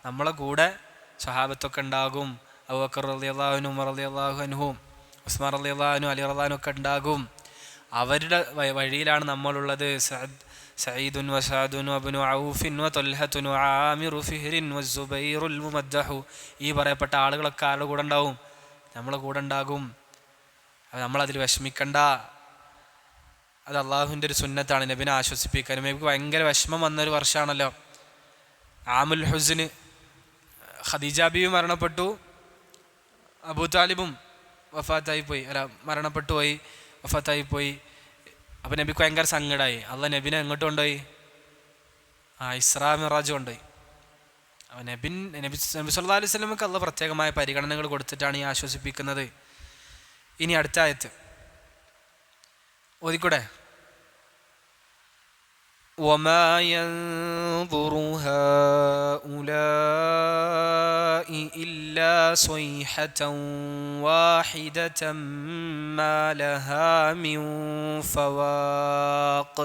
നമ്മളെ കൂടെ സ്വഹാബത്തൊക്കെ ഉണ്ടാകും. അബൂബക്കർ റളിയല്ലാഹു അൻഹു, ഉമർ റളിയല്ലാഹു അൻഹു, ഉസ്മാൻ റളിയല്ലാഹു അൻഹു, അലി റളിയല്ലാഹു ഒക്കെ ഉണ്ടാകും. അവരുടെ വഴിയിലാണ് നമ്മളുള്ളത്. സഈദുൻ വസഅദുൻ വബ്നു ഔഫിൻ വതൽഹത്തുൻ വആമിറു ഫിഹ്റിൻ വസുബൈറുൽ മുമദ്ദഹു, ഈ പറയപ്പെട്ട ആളുകളൊക്കെ ആരുടെ കൂടെ ഉണ്ടാവും? നമ്മളെ കൂടെ ഉണ്ടാകും. നമ്മളതിൽ വിഷമിക്കണ്ട. അത് അള്ളാഹുവിൻ്റെ ഒരു സുന്നത്താണ് നബിനെ ആശ്വസിപ്പിക്കാൻ. നബിക്ക് ഭയങ്കര വിഷമം വന്നൊരു വർഷമാണല്ലോ ആമുൽ ഹുസ്ന്. ഖദീജ ബീവി മരണപ്പെട്ടു, അബൂ താലിബും മരണപ്പെട്ടു പോയി, വഫാത്തായി പോയി. അപ്പം നബിക്ക് ഭയങ്കര സങ്കടമായി. അള്ളാഹ് നബിനെ എങ്ങോട്ട് കൊണ്ടുപോയി? ഇസ്രാ മിറാജ് കൊണ്ടുപോയി. അപ്പം നബി സല്ലല്ലാഹു അലൈഹി വസല്ലമക്ക് അള്ളാഹ് പ്രത്യേകമായ പരിഗണനകൾ കൊടുത്തിട്ടാണ് ഈ ആശ്വസിപ്പിക്കുന്നത്. ഇനി അടുത്ത ആയത്ത് ഓതിക്കൂടെ? وما ينظر هؤلاء إلا صيحة واحدة ما لها من فواق.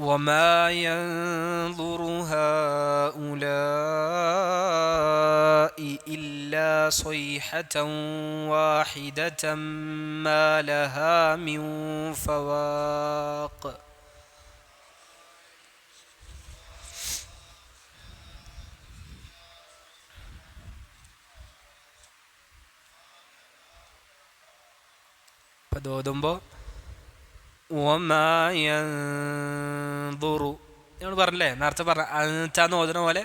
وما ينظر هؤلاء إلا صيحة واحدة ما لها من فواق. പദോതുമ്പോൾ ഒമായന്തുറു നമ്മൾ പറഞ്ഞില്ലേ, നേരത്തെ പറഞ്ഞ അന്ന് ഓതുന്ന പോലെ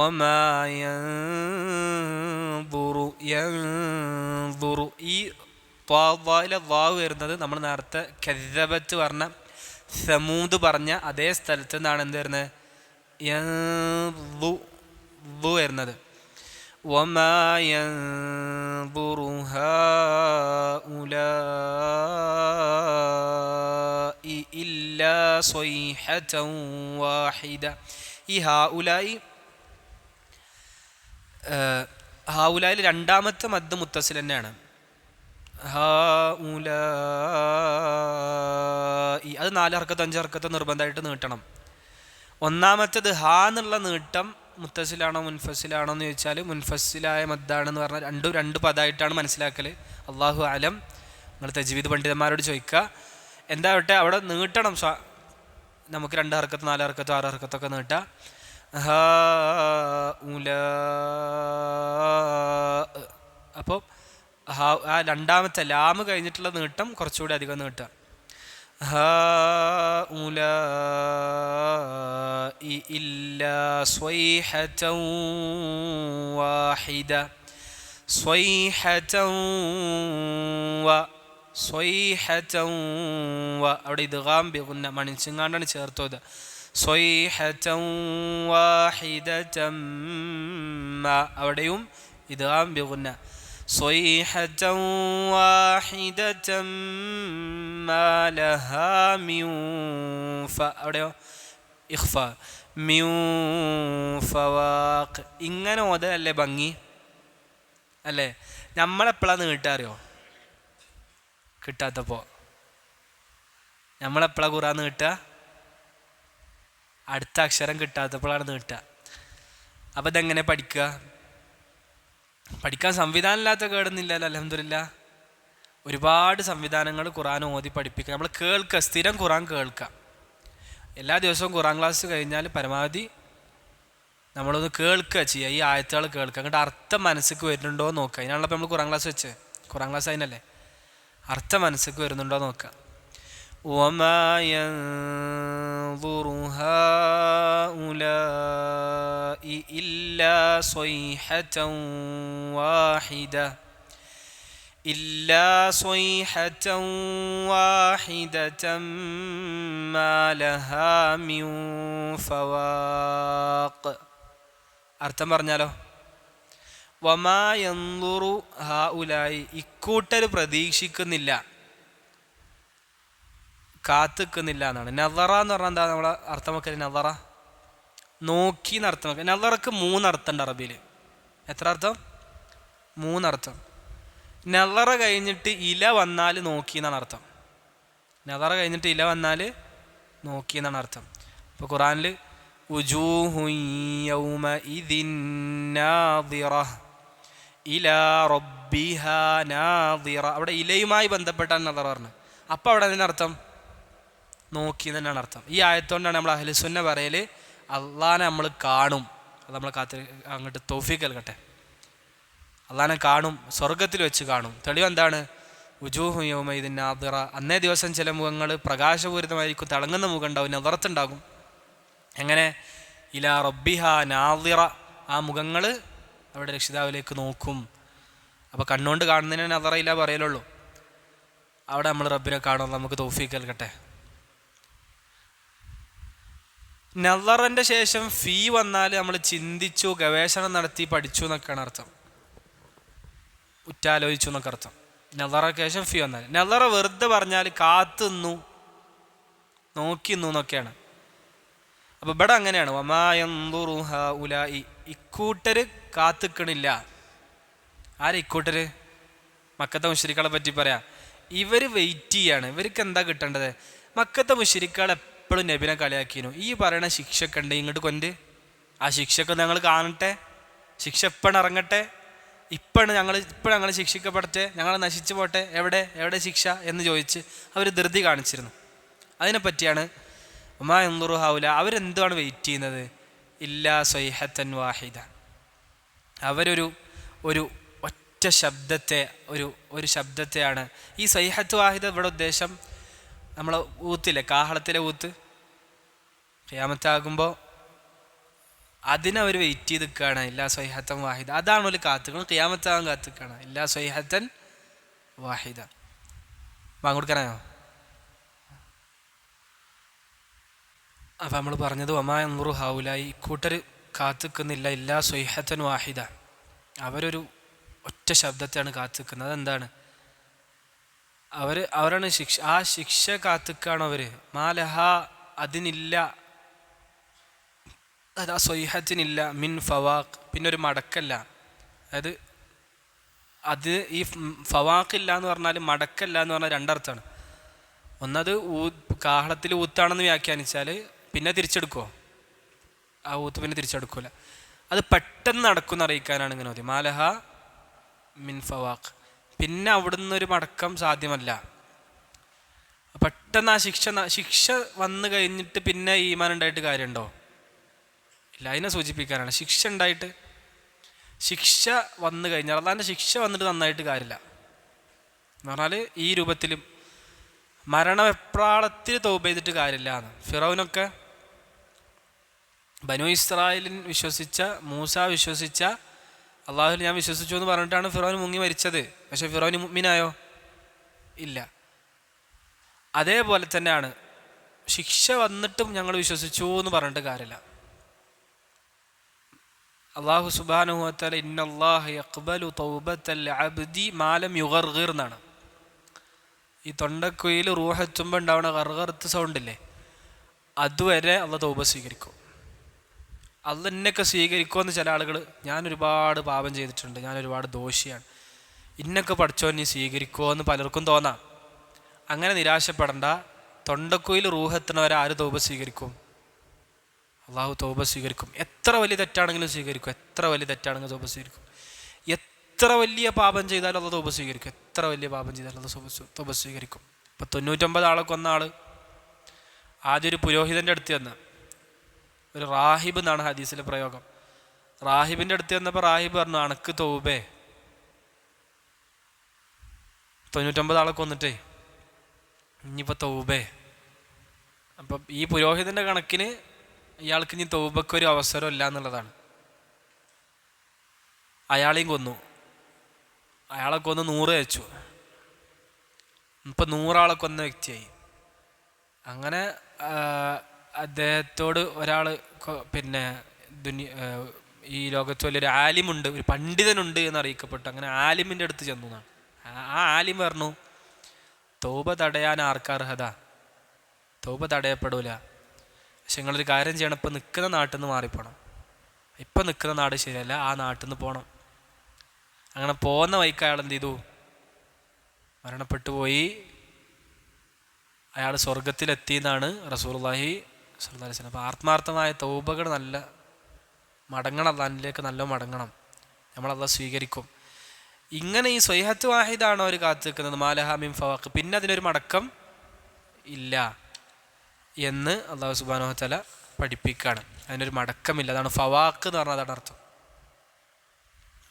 ഒമായന്തുറു യന്തുറു. ഈ ത്വായിലെ വാവ് വരുന്നത് നമ്മൾ നേരത്തെ കദ്ദബത്ത് പറഞ്ഞ സമൂദ് പറഞ്ഞ അതേ സ്ഥലത്ത് നിന്നാണ് എന്ത് വരുന്നത്? യന്തു വരുന്നത്. ഒമായന്തുറു ഹഉലാഇ ഇല്ലാ സ്വൈഹതൻ വാഹിദ. ഈ ഹാഉലായിൽ രണ്ടാമത്തെ മദ് മുത്തസിൽ തന്നെയാണ്. ഹാഉലാഇ അത് 4 ഹർക്കത്ത് 5 ഹർക്കത്ത് നിർബന്ധമായിട്ട് നീട്ടണം. ഒന്നാമത്തേത് ഹാ എന്നുള്ള നീട്ടം മുത്തസിലാണോ മുൻഫസിലാണോ എന്ന് ചോദിച്ചാൽ മുൻഫസിലായ മദ്ദാണെന്ന് പറഞ്ഞാൽ രണ്ട് പദമായിട്ടാണ് മനസ്സിലാക്കൽ. അള്ളാഹു അലം. നിങ്ങൾ തജ്വീദ് പണ്ഡിതന്മാരോട് ചോദിക്കുക. എന്താവട്ടെ അവിടെ നീട്ടണം. നമുക്ക് 2 ഹർക്കത്ത് 4 ഹർക്കത്തോ 6 ഹർക്കത്തൊക്കെ നീട്ടാം. അപ്പോൾ ആ രണ്ടാമത്തെ ലാമ് കഴിഞ്ഞിട്ടുള്ള നീട്ടം കുറച്ചുകൂടി അധികം നീട്ടാം. ഹഉലാഇ ഇല്ലാ സ്വൈഹതൻ വാഹിദ. സ്വൈഹതൻ അവിടെ ഇദ്ഗാം ബിഗുന്ന മണിച്ചിങ്ങാണ്ടാണ് ചേർത്തത്. സ്വൈഹതൻ വാഹിദതൻ അവിടെയും ഇദ്ഗാം ബിഗുന്ന. സ്വൈഹതൻ വാഹിദതൻ മാ ലഹാ മിൻ അവിടെയോ ഇഖ്ഫ മിൻ ഫവാഖ്. ഇങ്ങനെ ഓതല്ലേ ഭംഗി അല്ലേ? നമ്മളെപ്പോഴാണ് നീട്ടാറിയോ? കിട്ടാത്തപ്പോൾ. നമ്മളെപ്പോഴാണ് ഖുർആൻ നീട്ടുക? അടുത്ത അക്ഷരം കിട്ടാത്തപ്പോഴാണ് നീട്ടുക. അപ്പം ഇതെങ്ങനെ പഠിക്കുക? പഠിക്കാൻ സംവിധാനമില്ലാത്ത കേടൊന്നുമില്ലല്ലോ, അൽഹംദുലില്ലാ. ഒരുപാട് സംവിധാനങ്ങൾ ഖുർആൻ ഓതി പഠിപ്പിക്കുക. നമ്മൾ കേൾക്കുക, സ്ഥിരം ഖുർആൻ കേൾക്കുക. എല്ലാ ദിവസവും ഖുർആൻ ക്ലാസ് കഴിഞ്ഞാൽ പരമാവധി നമ്മളൊന്ന് കേൾക്കുക ചെയ്യുക. ഈ ആയത്തുകൾ കേൾക്കുക, എന്നിട്ട് അർത്ഥം മനസ്സിലേക്ക് വരുന്നുണ്ടോ എന്ന് നോക്കുക. അതിനാണല്ലോ നമ്മൾ ഖുർആൻ ക്ലാസ് വെച്ച്. ഖുർആൻ ക്ലാസ് അതിനല്ലേ, അർത്ഥം മനസ്സിലേക്ക് വരുന്നുണ്ടോ എന്ന് നോക്കുക. وما ينظر هؤلاء إلا صيحة واحدة ما لها من فواق. അർത്ഥം പറഞ്ഞാലോ? വമാ യൻദുറു ഹൗലായി, ഇക്കൂട്ടർ പ്രതീക്ഷിക്കുന്നില്ല, കാത്തിക്കുന്നില്ല എന്നാണ്. നദറ എന്ന് പറഞ്ഞാൽ എന്താ നമ്മളെ അർത്ഥം വെക്കൽ? നദറ നോക്കി എന്നർത്ഥം വെക്കുക. നദറക്ക് 3 അർത്ഥം ഉണ്ട് അറബിയിൽ. എത്ര അർത്ഥം? 3 അർത്ഥം. നദറ കഴിഞ്ഞിട്ട് ഇല വന്നാൽ നോക്കി എന്നാണ് അർത്ഥം. നദറ കഴിഞ്ഞിട്ട് ഇല വന്നാൽ നോക്കി എന്നാണ് അർത്ഥം. ഇപ്പോൾ ഖുറാനിൽ ഉജൂഹു യൗമഇദിൻ നാദിറ ഇലാ റബ്ബിഹാ നാദിറ. അവിടെ ഇലയുമായി ബന്ധപ്പെട്ടാണ് നദറ പറഞ്ഞത്. അപ്പോൾ അവിടെ അതിനർത്ഥം നോക്കി തന്നെയാണ് അർത്ഥം. ഈ ആയത്തുകൊണ്ടാണ് നമ്മൾ അഹ്ലുസുന്ന പറയൽ അള്ളാനെ നമ്മൾ കാണും. അത് നമ്മളെ അങ്ങോട്ട് തൗഫീഖ് നൽകട്ടെ. അള്ളാനെ കാണും, സ്വർഗത്തിൽ വെച്ച് കാണും. തെളിവ് എന്താണ്? ഉജൂഹു യൗമഇദിൻ നാദിറ. അന്നേ ദിവസം ചില മുഖങ്ങൾ പ്രകാശപൂരിതമായിരിക്കും, തിളങ്ങുന്ന മുഖം ഉണ്ടാവും, നദറത്തുണ്ടാകും. എങ്ങനെ? ഇലാ റബ്ബിഹാ നാദിറ. ആ മുഖങ്ങൾ അവിടെ രക്ഷിതാവിലേക്ക് നോക്കും. അപ്പോൾ കണ്ണുകൊണ്ട് കാണുന്നതിന് നദറ ഇല്ല പറയലുള്ളൂ. അവിടെ നമ്മൾ റബ്ബിനെ കാണും. നമുക്ക് തൗഫീഖ് നൽകട്ടെ. നദറിൻ്റെ ശേഷം ഫീ വന്നാൽ നമ്മൾ ചിന്തിച്ചു, ഗവേഷണം നടത്തി, പഠിച്ചു എന്നൊക്കെയാണ് അർത്ഥം. ഉറ്റാലോചിച്ചു എന്നൊക്കെ അർത്ഥം. നദറയ്ക്ക് ശേഷം ഫീ വന്നാൽ. നദറ വെറുതെ പറഞ്ഞാൽ കാത്തുന്നു, നോക്കിന്നു എന്നൊക്കെയാണ്. അപ്പോൾ ഇവിടെ അങ്ങനെയാണ്. വമാ യൻദുറു ഹൗലായി, ഇക്കൂട്ടർ കാത്തിക്കണില്ല. ആര് ഇക്കൂട്ടർ? മക്കത്തെ മുശ്രിക്കുകളെ പറ്റി പറയാം. ഇവർ വെയിറ്റ് ചെയ്യാണ്. ഇവർക്ക് എന്താ കിട്ടേണ്ടത്? മക്കത്തെ മുശ്രിക്കുകൾ എപ്പോഴും നബിനെ കളിയാക്കിയിരുന്നു. ഈ പറയുന്ന ശിക്ഷയൊക്കെ ഉണ്ട്, ഇങ്ങോട്ട് കൊണ്ട് ആ ശിക്ഷയൊക്കെ ഞങ്ങൾ കാണട്ടെ, ശിക്ഷ എപ്പോഴും ഇറങ്ങട്ടെ, ഇപ്പോഴാണ് ഞങ്ങൾ ശിക്ഷിക്കപ്പെടട്ടെ, ഞങ്ങൾ നശിച്ചു പോട്ടെ, എവിടെ ശിക്ഷ എന്ന് ചോദിച്ച് അവർ ധൃതി കാണിച്ചിരുന്നു. അതിനെപ്പറ്റിയാണ് വമാ യൻദുറു ഹൗല. അവരെന്താണ് വെയിറ്റ് ചെയ്യുന്നത്? ഇല്ലാ സ്വൈഹത്തൻ വാഹിദ. അവരൊരു ഒറ്റ ശബ്ദത്തെ ഒരു ശബ്ദത്തെയാണ്. ഈ സ്വൈഹത്ത് വാഹിദ ഇവിടെ ഉദ്ദേശം നമ്മൾ ഊത്തില്ലേ, കാഹളത്തിലെ ഊത്ത്, ഖിയാമത്താകുമ്പോൾ അതിനവർ വെയിറ്റ് ചെയ്ത് നിൽക്കുകയാണ്. ഇല്ലാ സ്വൈഹത്തൻ വാഹിദ. അതാണ് ഒരു കാത്തുകൾ. ഖിയാമത്താകാൻ കാത്തുക്കാണ്. ഇല്ലാ സ്വൈഹത്തൻ വാഹിദ. കൊടുക്കാനായോ? അപ്പം നമ്മൾ പറഞ്ഞത് വമാ യൻദുറു ഹൗലായി, ഇക്കൂട്ടർ കാത്തുക്കുന്നില്ല. ഇല്ലാ സ്വൈഹത്തൻ വാഹിദ. അവരൊരു ഒറ്റ ശബ്ദത്തെയാണ് കാത്തുക്കുന്നത്. അതെന്താണ്? അവരാണ് ശിക്ഷ. ആ ശിക്ഷ കാത്തുക്കാണ് അവർ. മാലഹ, അതിനില്ല, അത് ആ സ്വൈഹത്തിനില്ല, മിൻ ഫവാഖ്, പിന്നെ ഒരു മടക്കല്ല. അതായത് അത് ഈ ഫവാഖില്ല എന്ന് പറഞ്ഞാൽ മടക്കല്ല എന്ന് പറഞ്ഞാൽ രണ്ടർത്ഥമാണ്. ഒന്നത് കാഹളത്തിൽ ഊത്താണെന്ന് വ്യാഖ്യാനിച്ചാൽ പിന്നെ തിരിച്ചെടുക്കുമോ? ആ ഊത്ത് പിന്നെ തിരിച്ചെടുക്കൂല. അത് പെട്ടെന്ന് നടക്കുമെന്ന് അറിയിക്കാനാണ് ഇങ്ങനെ മതി. മാലഹ മിൻ ഫവാഖ്. പിന്നെ അവിടുന്ന് ഒരു മടക്കം സാധ്യമല്ല. പെട്ടെന്ന് ആ ശിക്ഷ വന്നു കഴിഞ്ഞിട്ട് പിന്നെ ഈമാൻ ഉണ്ടായിട്ട് കാര്യമുണ്ടോ? ഇല്ല. അതിനെ സൂചിപ്പിക്കാനാണ്. ശിക്ഷ ഉണ്ടായിട്ട്, ശിക്ഷ വന്നു കഴിഞ്ഞാൽ അള്ളാൻ്റെ ശിക്ഷ വന്നിട്ട് നന്നായിട്ട് കാര്യമില്ല എന്ന് പറഞ്ഞാൽ ഈ രൂപത്തിലും മരണവെപ്രാളത്തിൽ തൗബ ചെയ്തിട്ട് കാര്യമില്ല എന്ന്. ഫിറൗനൊക്കെ ബനു ഇസ്രായേലിൻ വിശ്വസിച്ച, മൂസ വിശ്വസിച്ച, അള്ളാഹുൽ ഞാൻ വിശ്വസിച്ചു എന്ന് പറഞ്ഞിട്ടാണ് ഫിറൗൻ മുങ്ങി മരിച്ചത്. പക്ഷെ ഫിറൗൻ മുഅ്മിനായോ? ഇല്ല. അതേപോലെ തന്നെയാണ് ശിക്ഷ വന്നിട്ടും ഞങ്ങൾ വിശ്വസിച്ചു എന്ന് പറഞ്ഞിട്ട് കാര്യമില്ല. അള്ളാഹു സുബ്ഹാനഹു വ തആല ഇന്നല്ലാഹ യഖ്ബലു തൗബത്തൽ അബ്ദി മാ ലം യുഗർഗിർ എന്നാണ്. ഈ തൊണ്ടക്കുയിൽ റൂഹെത്തുമ്പോൾ ഉണ്ടാവുന്ന കറുകറുത്ത് സൗണ്ടില്ലേ, അതുവരെ അള്ളാഹ് തൗബ സ്വീകരിക്കും. അള്ളാഹ് എന്നൊക്കെ സ്വീകരിക്കുമെന്ന് ചില ആളുകൾ, ഞാൻ ഒരുപാട് പാപം ചെയ്തിട്ടുണ്ട്, ഞാൻ ഒരുപാട് ദോഷിയാണ്, ഇന്നൊക്കെ പഠിച്ചോ നീ സ്വീകരിക്കുമോ എന്ന് പലർക്കും തോന്നാം. അങ്ങനെ നിരാശപ്പെടണ്ട. തൊണ്ടക്കുയിൽ റൂഹെത്തണവരെ ആര് തൗബ സ്വീകരിക്കും? അള്ളാഹു തൗബ സ്വീകരിക്കും. എത്ര വലിയ തെറ്റാണെങ്കിലും സ്വീകരിക്കും. എത്ര വലിയ തെറ്റാണെങ്കിലും തൗബ സ്വീകരിക്കും. എത്ര വലിയ പാപം ചെയ്താലും അള്ളാഹ് തൗബ സ്വീകരിക്കും. എത്ര വലിയ പാപം ചെയ്താലും അള്ളാഹ് തൗബ സ്വീകരിക്കും. ഇപ്പം 99 ആളെ കൊന്ന ആൾ ആദ്യം ഒരു പുരോഹിതൻ്റെ അടുത്ത് ചെന്ന്, ഒരു റാഹിബ് എന്നാണ് ഹദീസിലെ പ്രയോഗം. റാഹിബിൻ്റെ അടുത്ത് ചെന്നപ്പോൾ റാഹിബ് പറഞ്ഞു, അണക്ക് തൗബേ, 99 ആളെ കൊന്നിട്ടേ ഇനിയിപ്പോൾ തൗബേ. അപ്പം ഈ പുരോഹിതൻ്റെ കണക്കിന് ഇയാൾക്ക് ഇനി തൗബക്കൊരു അവസരം ഇല്ല എന്നുള്ളതാണ്. അയാളെയും കൊന്നു. അയാളെ കൊന്ന് 100 വെച്ചു. ഇപ്പം 100 ആളെ കൊന്ന വ്യക്തിയായി. അങ്ങനെ അദ്ദേഹത്തോട് ഒരാൾ, പിന്നെ ഈ ലോകത്ത് വലിയൊരു ആലിമുണ്ട്, ഒരു പണ്ഡിതനുണ്ട് എന്നറിയിക്കപ്പെട്ടു. അങ്ങനെ ആലിമിൻ്റെ അടുത്ത് ചെന്നു എന്നാണ്. ആ ആലിം പറഞ്ഞു, തൗബ തടയാൻ ആർക്കർഹത? തൗബ തടയപ്പെടൂല. പക്ഷെ നിങ്ങളൊരു കാര്യം ചെയ്യണം, ഇപ്പം നിൽക്കുന്ന നാട്ടിൽ നിന്ന് മാറിപ്പോണം. ഇപ്പം നിൽക്കുന്ന നാട് ശരിയല്ല, ആ നാട്ടിൽ നിന്ന് പോകണം. അങ്ങനെ പോകുന്ന വഴിക്ക് അയാൾ എന്ത് ചെയ്തു? മരണപ്പെട്ടു പോയി. അയാൾ സ്വർഗത്തിലെത്തി എന്നാണ് റസൂലുള്ളാഹി സ്വല്ലല്ലാഹി അലൈഹി വസല്ലം. അപ്പോൾ ആത്മാർത്ഥമായ തൗബകൾ നല്ല മടങ്ങണം, അള്ളാഹിലേക്ക് നല്ല മടങ്ങണം, നമ്മളത് സ്വീകരിക്കും. ഇങ്ങനെ ഈ സ്വൈഹത്ത് വാഹിദാണോ അവർ കാത്തു നിൽക്കുന്നത്, മാലഹ മിൻ ഫവാഖ്, പിന്നെ അതിനൊരു മടക്കം ഇല്ല എന്ന് അള്ളാഹു സുബ്ഹാനഹു വ തആല പഠിപ്പിക്കുകയാണ്. അതിനൊരു മടക്കമില്ല. അതാണ് ഫവാഖ് എന്ന് പറഞ്ഞാൽ, അതാണ് അർത്ഥം.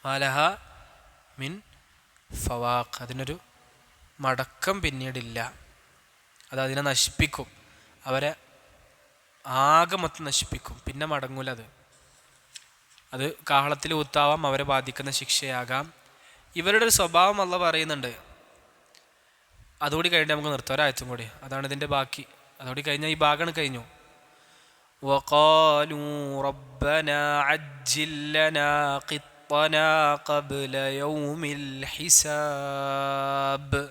മാലഹ മിൻ ഫവാഖ്, അതിനൊരു മടക്കം പിന്നീടില്ല. അത് അതിനെ നശിപ്പിക്കും, അവരെ ആകെ മൊത്തം നശിപ്പിക്കും, പിന്നെ മടങ്ങൂല. അത് കാഹളത്തിൽ ഊത്താവാം, അവരെ ബാധിക്കുന്ന ശിക്ഷയാകാം. ഇവരുടെ ഒരു സ്വഭാവം അള്ളാഹ് പറയുന്നുണ്ട്. അതുകൂടി കഴിഞ്ഞിട്ട് നമുക്ക് നിർത്താം, ഒരാഴ്ചയും കൂടി, അതാണ് ഇതിൻ്റെ ബാക്കി. അതുകൂടി കഴിഞ്ഞാൽ ഈ ഭാഗമാണ് കഴിഞ്ഞു. വഖാലൂ റബ്ബനാ അജ്ജിൽ ലനാ ഖിത്തനാ ഖബ്ല യൗമിൽ ഹിസാബ്.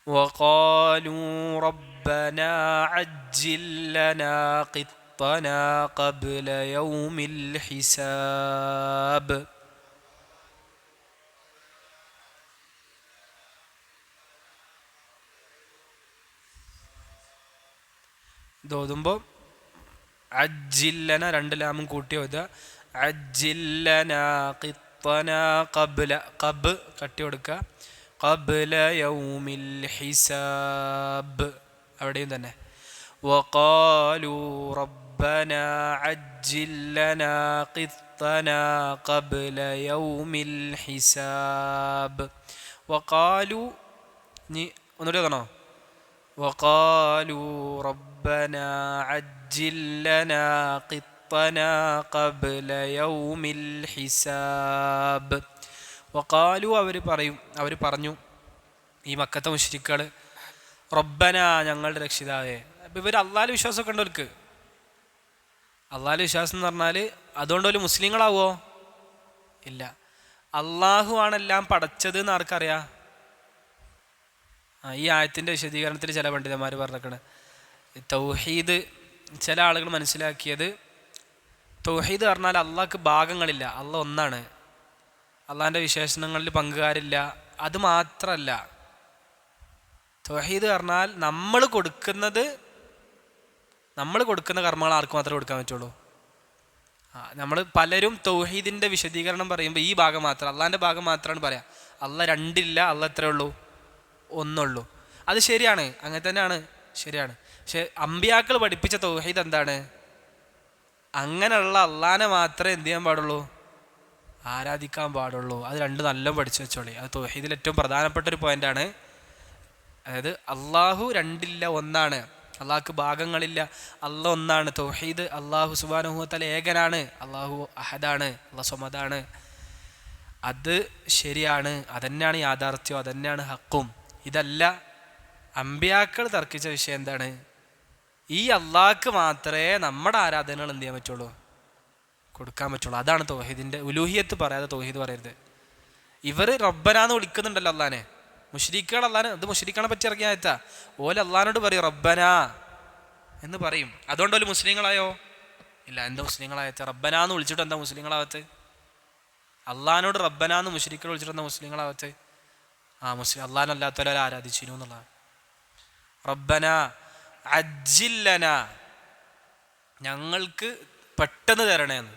وقالوا ربنا عجل لنا قطنا قبل يوم الحساب. ഇതോതുമ്പോൾ അജ്ജില്ലന 2 ലാമും കൂട്ടി ഓതുക. അജ്ജില്ലന ഖിത്തന ഖബ്ല, ഖബ് കട്ടി കൊടുക്കുക, ഖബ്ല യൗമിൽ ഹിസാബ് അവിടെയും തന്നെ. വഖാലൂ റബ്ബനാ അജ്ജിൽ ലനാ ഖിത്തനാ ഖബ്ല യൗമിൽ ഹിസാബ്. വഖാലൂ, ഇനി ഒന്നുകൂടി ഓതണോ? വഖാലൂ റബ്ബനാ അജ്ജിൽ ലനാ ഖിത്തനാ ഖബ്ല യൗമിൽ ഹിസാബ്. വഖാലു, അവർ പറഞ്ഞു, ഈ മക്കത്തെ മുശ്രിക്കുകൾ, റബ്ബന, ഞങ്ങളുടെ രക്ഷിതാവേ. അപ്പം ഇവർ അള്ളാഹുവിൽ വിശ്വാസമൊക്കെ ഉണ്ടവർക്ക്. അള്ളാഹുവിൽ വിശ്വാസം എന്ന് പറഞ്ഞാൽ അതുകൊണ്ട് ഒരു മുസ്ലിങ്ങളാവോ? ഇല്ല. അള്ളാഹു ആണെല്ലാം പടച്ചത് എന്ന് ആർക്കറിയാം? ഈ ആയത്തിൻ്റെ വിശദീകരണത്തിൽ ചില പണ്ഡിതന്മാർ പറഞ്ഞേക്കണ്, തൗഹീദ് ചില ആളുകൾ മനസ്സിലാക്കിയത്, തൗഹീദ് പറഞ്ഞാൽ അള്ളാഹ്ക്ക് ഭാഗങ്ങളില്ല, അള്ളാഹ് ഒന്നാണ്, അള്ളാഹിൻ്റെ വിശേഷണങ്ങളിൽ പങ്കുകാരില്ല. അത് മാത്രമല്ല, തൗഹീദ് പറഞ്ഞാൽ നമ്മൾ കൊടുക്കുന്ന കർമ്മങ്ങൾ ആർക്ക് മാത്രമേ കൊടുക്കാൻ പറ്റുള്ളൂ. നമ്മൾ പലരും തൗഹീദിൻ്റെ വിശദീകരണം പറയുമ്പോൾ ഈ ഭാഗം മാത്രം, അള്ളാഹിൻ്റെ ഭാഗം മാത്രമാണ് പറയാം. അള്ളാഹ് 2 ഇല്ല, അള്ളാഹ് എത്രയേ ഉള്ളൂ? 1 ഉള്ളൂ. അത് ശരിയാണ്, അങ്ങനെ തന്നെയാണ്, ശരിയാണ്. പക്ഷെ അമ്പിയാക്കൾ പഠിപ്പിച്ച തൗഹീദ് എന്താണ്? അങ്ങനെയുള്ള അള്ളാഹിനെ മാത്രമേ എന്ത് ചെയ്യാൻ പാടുള്ളൂ? ആരാധിക്കാൻ പാടുള്ളൂ. അത് 2 നല്ല പഠിച്ചു വെച്ചോളി. അത് തൗഹീദിൽ ഏറ്റവും പ്രധാനപ്പെട്ട ഒരു പോയിന്റാണ്. അതായത് അള്ളാഹു 2 ഇല്ല, ഒന്നാണ്. അള്ളാഹ്ക്ക് ഭാഗങ്ങളില്ല, അള്ളാഹ് ഒന്നാണ്. തൗഹീദ്, അള്ളാഹു സുബ്ഹാനഹു വ തആല ഏകനാണ്, അള്ളാഹു അഹദാണ്, അള്ളാഹു സ്വമദാണ്. അത് ശരിയാണ്, അതന്നെയാണ് യാഥാർത്ഥ്യം, അതന്നെയാണ് ഹക്കും. ഇതല്ല. അമ്പിയാക്കൾ തർക്കിച്ച വിഷയം എന്താണ്? ഈ അള്ളാഹ്ക്ക് മാത്രമേ നമ്മുടെ ആരാധനകൾ എന്ത് ചെയ്യാൻ പറ്റുള്ളൂ, കൊടുക്കാൻ പറ്റുള്ളൂ. അതാണ് തൗഹീദിൻ്റെ ഉലൂഹിയത്ത്. പറയാതെ തൗഹീദ് പറയരുത്. ഇവർ റബ്ബനാന്ന് വിളിക്കുന്നുണ്ടല്ലോ അള്ളാനെ. മുശ്രിക്കുകൾ അള്ളാനെ, ഇത് മുശ്രിക്കുകളെ പറ്റി ഇറങ്ങിയ ആയത്താ. ഓല് അള്ളഹാനോട് പറയും റബ്ബന എന്ന് പറയും. അതുകൊണ്ട് ഓല് മുസ്ലിങ്ങളായോ? ഇല്ല. എന്താ മുസ്ലിങ്ങളായത്ത്? റബ്ബനാന്ന് വിളിച്ചിട്ട് എന്താ മുസ്ലിങ്ങളാവത്ത്? അള്ളഹാനോട് റബ്ബനാന്ന് മുശ്രിക്കുകൾ വിളിച്ചിട്ട് എന്താ മുസ്ലിങ്ങളാവത്ത്? മുസ്ലിം അള്ളഹാനല്ലാത്തവരെ ആരാധിച്ചിരുന്നു എന്നുള്ളതാണ്. റബ്ബന അജ്ജില്ലന, ഞങ്ങൾക്ക് പെട്ടെന്ന് തരണേന്ന്.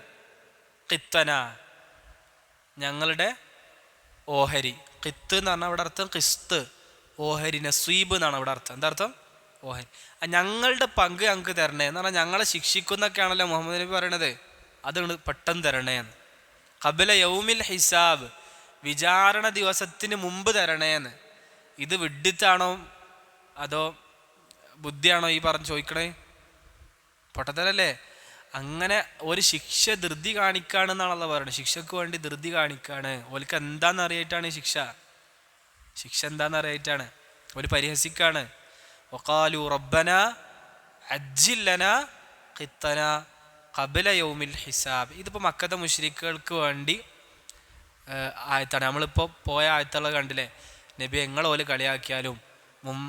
ഖിത്തന, ഞങ്ങളുടെ ഓഹരി. ഖിത്ത് എന്ന് പറഞ്ഞാൽ അവിടെ അർത്ഥം കിസ്ത്, ഓഹരി. നസീബ് എന്നാണ് അവിടെ അർത്ഥം. എന്താ അർത്ഥം? ഓഹരി. ഞങ്ങളുടെ പങ്ക് ഞങ്ങൾക്ക് തരണേ എന്ന് പറഞ്ഞാൽ ഞങ്ങളെ ശിക്ഷിക്കുന്നൊക്കെയാണല്ലോ മുഹമ്മദ് നബി പറയണത്. അത് പെട്ടെന്ന് തരണേന്ന്. ഖബല യൗമിൽ ഹിസാബ്, വിചാരണ ദിവസത്തിന് മുമ്പ് തരണേന്ന്. ഇത് വിഡ്ഢിത്താണോ അതോ ബുദ്ധിയാണോ ഈ പറഞ്ഞ് ചോദിക്കണേ? പൊട്ടത്തരല്ലേ? അങ്ങനെ ഒരു ശിക്ഷ ധൃതി കാണിക്കാണെന്നാണല്ലോ പറയുന്നത്. ശിക്ഷക്ക് വേണ്ടി ധൃതി കാണിക്കാണ്. ഓൽക്ക് എന്താണെന്ന് അറിയായിട്ടാണ് ശിക്ഷ. ശിക്ഷ എന്താണെന്ന് അറിയായിട്ടാണ്. ഒരു പരിഹസിക്കാണ്. വഖാലു റബ്ബന അജ്ജില്ലന ഖിത്തന ഖബല യൗമിൽ ഹിസാബ്. ഇതിപ്പോൾ മക്കത്തെ മുശ്രിക്കുകൾക്ക് വേണ്ടി ആയത്താണ്. നമ്മളിപ്പോൾ പോയ ആയത്തുകൾ കണ്ടില്ലേ? നബി ഓല് കളിയാക്കിയാലും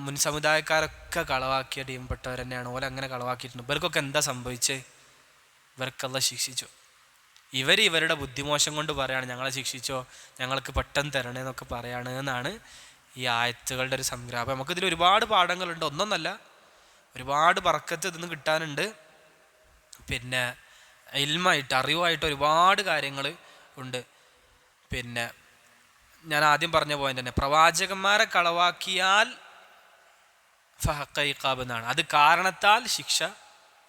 മുൻ സമുദായക്കാരൊക്കെ കളവാക്കിയ ടീംപ്പെട്ടവർ തന്നെയാണ്. ഓലങ്ങനെ കളവാക്കിയിട്ടുണ്ട്. ഇവർക്കൊക്കെ എന്താ സംഭവിച്ചത്? ഇവർക്കല്ല ശിക്ഷിച്ചു. ഇവരുടെ ബുദ്ധിമോശം കൊണ്ട് പറയാണ് ഞങ്ങളെ ശിക്ഷിച്ചോ, ഞങ്ങൾക്ക് പെട്ടെന്ന് തരണേന്നൊക്കെ പറയാണ് എന്നാണ് ഈ ആയത്തുകളുടെ ഒരു സംഗ്രഹം. നമുക്കിതിൽ ഒരുപാട് പാഠങ്ങളുണ്ട്. ഒന്നൊന്നല്ല, ഒരുപാട് ബർക്കത്ത് ഇതിന്ന് കിട്ടാനുണ്ട്. പിന്നെ ഇൽമായിട്ട്, അറിവായിട്ട് ഒരുപാട് കാര്യങ്ങൾ ഉണ്ട്. പിന്നെ ഞാൻ ആദ്യം പറഞ്ഞ പോയിന്റ് തന്നെ, പ്രവാചകന്മാരെ കളവാക്കിയാൽ ഫഹഖ ഇഖാബ് എന്നാണ്. അത് കാരണത്താൽ ശിക്ഷ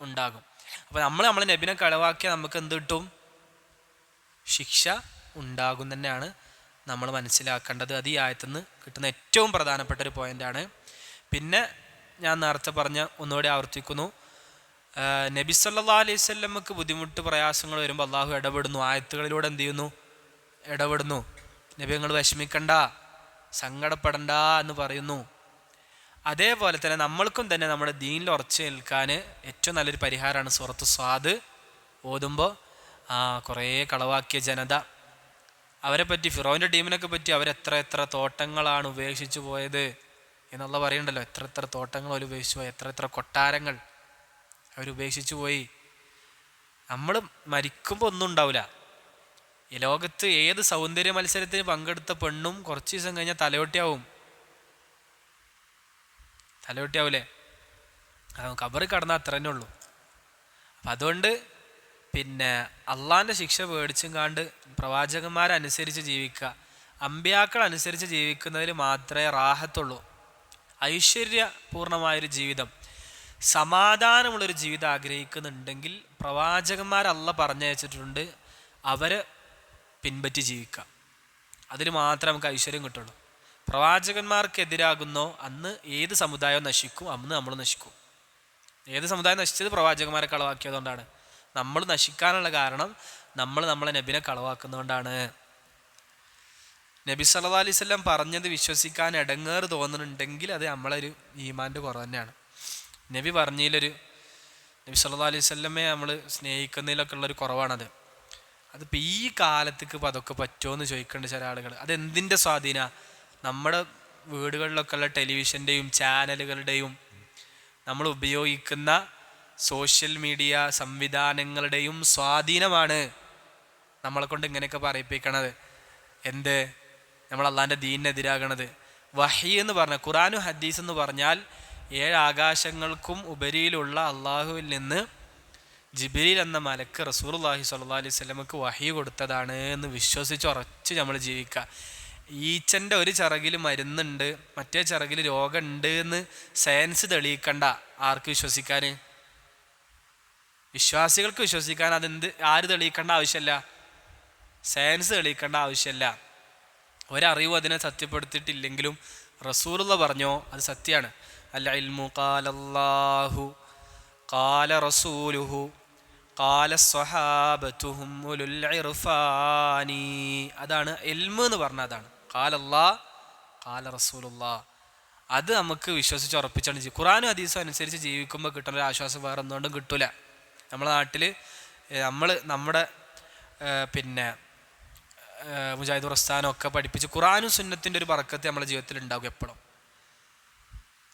ഉണ്ടാകും. അപ്പോൾ നമ്മളെ നബിനെ കളവാക്കിയാൽ നമുക്ക് എന്ത് കിട്ടും? ശിക്ഷ ഉണ്ടാകും തന്നെയാണ് നമ്മൾ മനസ്സിലാക്കേണ്ടത്. അത് ഈ ആയത്തുനിന്ന് കിട്ടുന്ന ഏറ്റവും പ്രധാനപ്പെട്ട ഒരു പോയിൻ്റാണ്. പിന്നെ ഞാൻ നേരത്തെ പറഞ്ഞ ഒന്നുകൂടി ആവർത്തിക്കുന്നു, നബി സല്ലല്ലാഹു അലൈഹി വസല്ലമക്ക് ബുദ്ധിമുട്ട് പ്രയാസങ്ങൾ വരുമ്പോൾ അള്ളാഹു ഇടപെടുന്നു. ആയത്തുകളിലൂടെ എന്ത് ചെയ്യുന്നു? ഇടപെടുന്നു. നബി നിങ്ങൾ വിഷമിക്കണ്ട, സങ്കടപ്പെടണ്ട എന്ന് പറയുന്നു. അതേപോലെ തന്നെ നമ്മൾക്കും തന്നെ നമ്മുടെ ദീനിൽ ഉറച്ചു നിൽക്കാൻ ഏറ്റവും നല്ലൊരു പരിഹാരമാണ് സൂറത്ത് സ്വാദ് ഓതുമ്പോൾ കുറേ കളവാക്കിയ ജനത, അവരെ പറ്റി, ഫിറോവിൻ്റെ ടീമിനൊക്കെ പറ്റി അവരെത്ര തോട്ടങ്ങളാണ് ഉപേക്ഷിച്ചു പോയത് എന്നുള്ള പറയുന്നുണ്ടല്ലോ. എത്ര തോട്ടങ്ങൾ അവർ ഉപേക്ഷിച്ചു പോയി, എത്ര കൊട്ടാരങ്ങൾ അവരുപേക്ഷിച്ചു പോയി. നമ്മൾ മരിക്കുമ്പോൾ ഒന്നും ഉണ്ടാവില്ല. ഈ ലോകത്ത് ഏത് സൗന്ദര്യ മത്സരത്തിന് പങ്കെടുത്ത പെണ്ണും കുറച്ച് ദിവസം കഴിഞ്ഞാൽ തലയൊട്ടിയാവൂലേ? ഖബറിൽ കടന്നാൽ അത്ര തന്നെ ഉള്ളൂ. അപ്പം അതുകൊണ്ട് പിന്നെ അള്ളാൻ്റെ ശിക്ഷ പേടിച്ചും കാണ്ട് പ്രവാചകന്മാരനുസരിച്ച് ജീവിക്കുക, അമ്പിയാക്കളനുസരിച്ച് ജീവിക്കുന്നതിൽ മാത്രമേ റാഹത്തുള്ളൂ. ഐശ്വര്യപൂർണമായൊരു ജീവിതം, സമാധാനമുള്ളൊരു ജീവിതം ആഗ്രഹിക്കുന്നുണ്ടെങ്കിൽ പ്രവാചകന്മാരല്ല പറഞ്ഞയച്ചിട്ടുണ്ട്, അവരെ പിൻപറ്റി ജീവിക്കുക. അതിൽ മാത്രമേ നമുക്ക് ഐശ്വര്യം കിട്ടുള്ളൂ. പ്രവാചകന്മാർക്കെതിരാകുന്നോ അന്ന് ഏത് സമുദായം നശിക്കും, അന്ന് നമ്മൾ നശിക്കും. ഏത് സമുദായം നശിച്ചത്? പ്രവാചകന്മാരെ കളവാക്കിയതുകൊണ്ടാണ്. നമ്മൾ നശിക്കാനുള്ള കാരണം നമ്മളെ നബിനെ കളവാക്കുന്നതുകൊണ്ടാണ്. നബി സല്ലല്ലാഹു അലൈഹി വസല്ലം പറഞ്ഞത് വിശ്വസിക്കാൻ ഇടങ്ങേറ് തോന്നുന്നുണ്ടെങ്കിൽ അത് നമ്മളൊരു ഈമാൻ്റെ കുറവ് തന്നെയാണ്. നബി സല്ലല്ലാഹു അലൈഹി വസല്ലമയെ നമ്മൾ സ്നേഹിക്കുന്നതിലൊക്കെ ഉള്ളൊരു കുറവാണത്. അതിപ്പോൾ ഈ കാലത്തേക്ക് ഇപ്പോൾ അതൊക്കെ പറ്റുമോ എന്ന് ചോദിക്കേണ്ട ചില ആളുകൾ. അതെന്തിൻ്റെ സ്വാധീന? നമ്മുടെ വീടുകളിലൊക്കെ ഉള്ള ടെലിവിഷൻ്റെയും ചാനലുകളുടെയും നമ്മൾ ഉപയോഗിക്കുന്ന സോഷ്യൽ മീഡിയ സംവിധാനങ്ങളുടെയും സ്വാധീനമാണ് നമ്മളെ കൊണ്ട് ഇങ്ങനെയൊക്കെ പറയിപ്പിക്കണത്. എന്ത്? നമ്മൾ അള്ളാൻ്റെ ദീനിനെതിരാകണത്. വഹി എന്ന് പറഞ്ഞാൽ, ഖുർആനും ഹദീസ് എന്ന് പറഞ്ഞാൽ 7 ആകാശങ്ങൾക്കും ഉപരിയിലുള്ള അള്ളാഹുവിൽ നിന്ന് ജിബ്രീൽ എന്ന മലക്ക് റസൂലുള്ളാഹി സ്വല്ലല്ലാഹി അലൈഹി വസല്ലമക്ക് വഹി കൊടുത്തതാണ് എന്ന് വിശ്വസിച്ച് ഉറച്ച് നമ്മൾ ജീവിക്കുക. ഈച്ചൻ്റെ ഒരു ചിറകിൽ മരുന്നുണ്ട്, മറ്റേ ചിറകിൽ രോഗമുണ്ട് എന്ന് സയൻസ് തെളിയിക്കണ്ട. ആർക്ക് വിശ്വസിക്കാൻ? വിശ്വാസികൾക്ക് വിശ്വസിക്കാൻ ആര് തെളിയിക്കേണ്ട ആവശ്യമില്ല, സയൻസ് തെളിയിക്കേണ്ട ആവശ്യമില്ല. ഒരറിവും അതിനെ സത്യപ്പെടുത്തിയിട്ടില്ലെങ്കിലും റസൂലുള്ള പറഞ്ഞോ അത് സത്യമാണ്. അൽ ഇൽമു ഖാലല്ലാഹു ഖാല റസൂലുഹു ഖാല സ്വഹാബത്തുഹും ഉലുൽ ഇർഫാനി. അതാണ് ഇൽമ് എന്ന് പറഞ്ഞാൽ. അതാണ് ഖാലല്ലാഹ് ഖാല റസൂലുള്ളാഹ്. അത് നമുക്ക് വിശ്വസിച്ച് ഉറപ്പിച്ചാണ് ഖുർആനും ഹദീസും അനുസരിച്ച് ജീവിക്കുമ്പോൾ കിട്ടുന്ന ഒരു ആശ്വാസം വേറെ ഒന്നുകൊണ്ടും കിട്ടൂല. നമ്മളെ നാട്ടിൽ നമ്മുടെ പിന്നെ മുജാഹിദ് പ്രസ്ഥാനമൊക്കെ പഠിപ്പിച്ച് ഖുർആനും സുന്നത്തിൻ്റെ ഒരു ബറക്കത്ത് നമ്മുടെ ജീവിതത്തിൽ ഉണ്ടാകും എപ്പോഴും.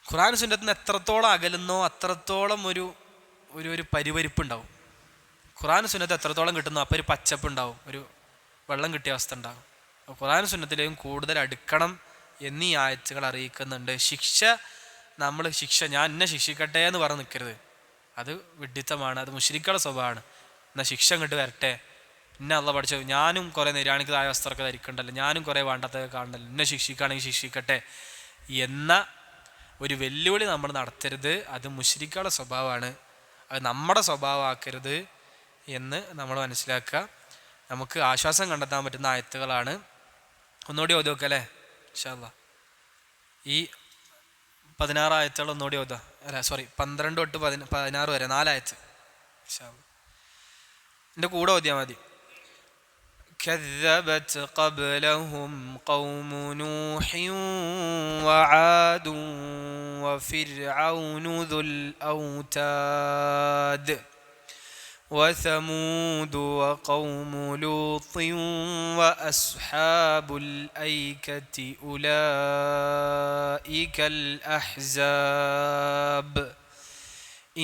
ഖുർആനും സുന്നത്തിന് എത്രത്തോളം അകലുന്നോ അത്രത്തോളം ഒരു പരിവരിപ്പ് ഉണ്ടാവും. ഖുർആനും സുന്നത്ത് എത്രത്തോളം കിട്ടുന്നോ അപ്പോൾ ഒരു പച്ചപ്പ് ഉണ്ടാവും, ഒരു വെള്ളം കിട്ടിയ അവസ്ഥ ഉണ്ടാകും. ഖുർആനും സുന്നത്തിലേക്കും കൂടുതൽ അടുക്കണം എന്നീ ആയത്തുകൾ അറിയിക്കുന്നുണ്ട്. ഞാൻ എന്നെ ശിക്ഷിക്കട്ടെ എന്ന് പറഞ്ഞ് നിൽക്കരുത്, അത് വിഡ്ഢിത്തമാണ്, അത് മുശ്രിക്കുകളുടെ സ്വഭാവമാണ്. എന്നാൽ ശിക്ഷ അങ്ങോട്ട് വരട്ടെ, എന്നെ അള്ളാഹ് പഠിച്ചു, ഞാനും കുറേ നിര്യാണിക്കതായ വസ്ത്രമൊക്കെ ധരിക്കണ്ടല്ലോ, ഞാനും കുറേ വേണ്ടാത്തൊക്കെ കാണണ്ടല്ലോ, എന്നെ ശിക്ഷിക്കുകയാണെങ്കിൽ ശിക്ഷിക്കട്ടെ എന്ന ഒരു വെല്ലുവിളി നമ്മൾ നടത്തരുത്. അത് മുശ്രിക്കുകളുടെ സ്വഭാവമാണ്, അത് നമ്മുടെ സ്വഭാവമാക്കരുത് എന്ന് നമ്മൾ മനസ്സിലാക്കുക. നമുക്ക് ആശ്വാസം കണ്ടെത്താൻ പറ്റുന്ന ആയത്തുകളാണ്. ഒന്നുകൂടി ഓതി നോക്കുക അല്ലേ ഇൻഷാ അല്ലാഹ്. ഈ 16 ആയത്തുകൾ ഒന്നുകൂടി ഓതുക. 12 തൊട്ട് 16 വരെ 4 ആയത്ത് ഇൻഷാ അല്ലാഹ്. എൻ്റെ കൂടെ ഓതിയാൽ മതി. كذبت قبلهم قوم نوح وعاد وفرعون ذو الأوتاد وثمود وقوم لوط وأصحاب الأيكة أولئك الأحزاب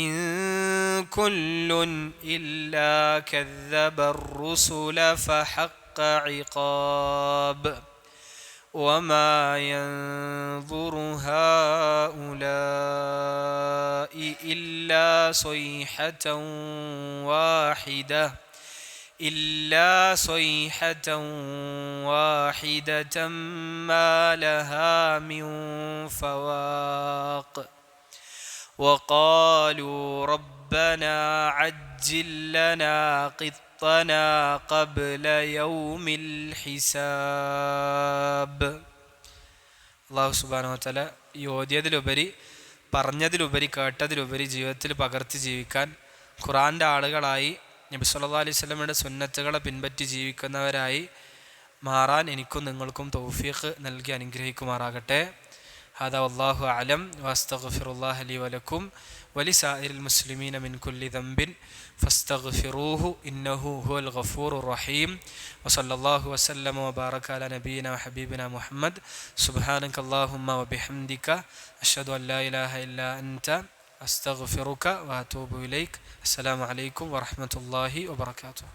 إن كل إلا كذب الرسل فحق عقاب وما ينظر هؤلاء إلا صيحة واحدة ما لها من فواق وقالوا ربنا عجل لنا قطنا قبل يوم الحساب. അല്ലാഹു സുബ്ഹാനഹു വ തആല ഈ ഓതിയതിലുപരി പറഞ്ഞതിലുപരി കേട്ടതിലുപരി ജീവിതത്തിൽ പകർത്തി ജീവിക്കാൻ ഖുർആൻ്റെ ആളുകളായി നബി സല്ലല്ലാഹു അലൈഹി വസല്ലമയുടെ സുന്നത്തുകളെ പിൻപറ്റി ജീവിക്കുന്നവരായി മാറാൻ എനിക്കും നിങ്ങൾക്കും തൗഫീഖ് നൽകി അനുഗ്രഹിക്കുമാറാകട്ടെ. هذا والله أعلم وأستغفر الله لي ولكم ولسائر المسلمين من كل ذنب فاستغفروه إنه هو الغفور الرحيم. وصلى الله وسلم وبارك على نبينا وحبيبنا محمد. سبحانك اللهم وبحمدك أشهد أن لا إله إلا أنت أستغفرك وأتوب إليك. السلام عليكم ورحمة الله وبركاته.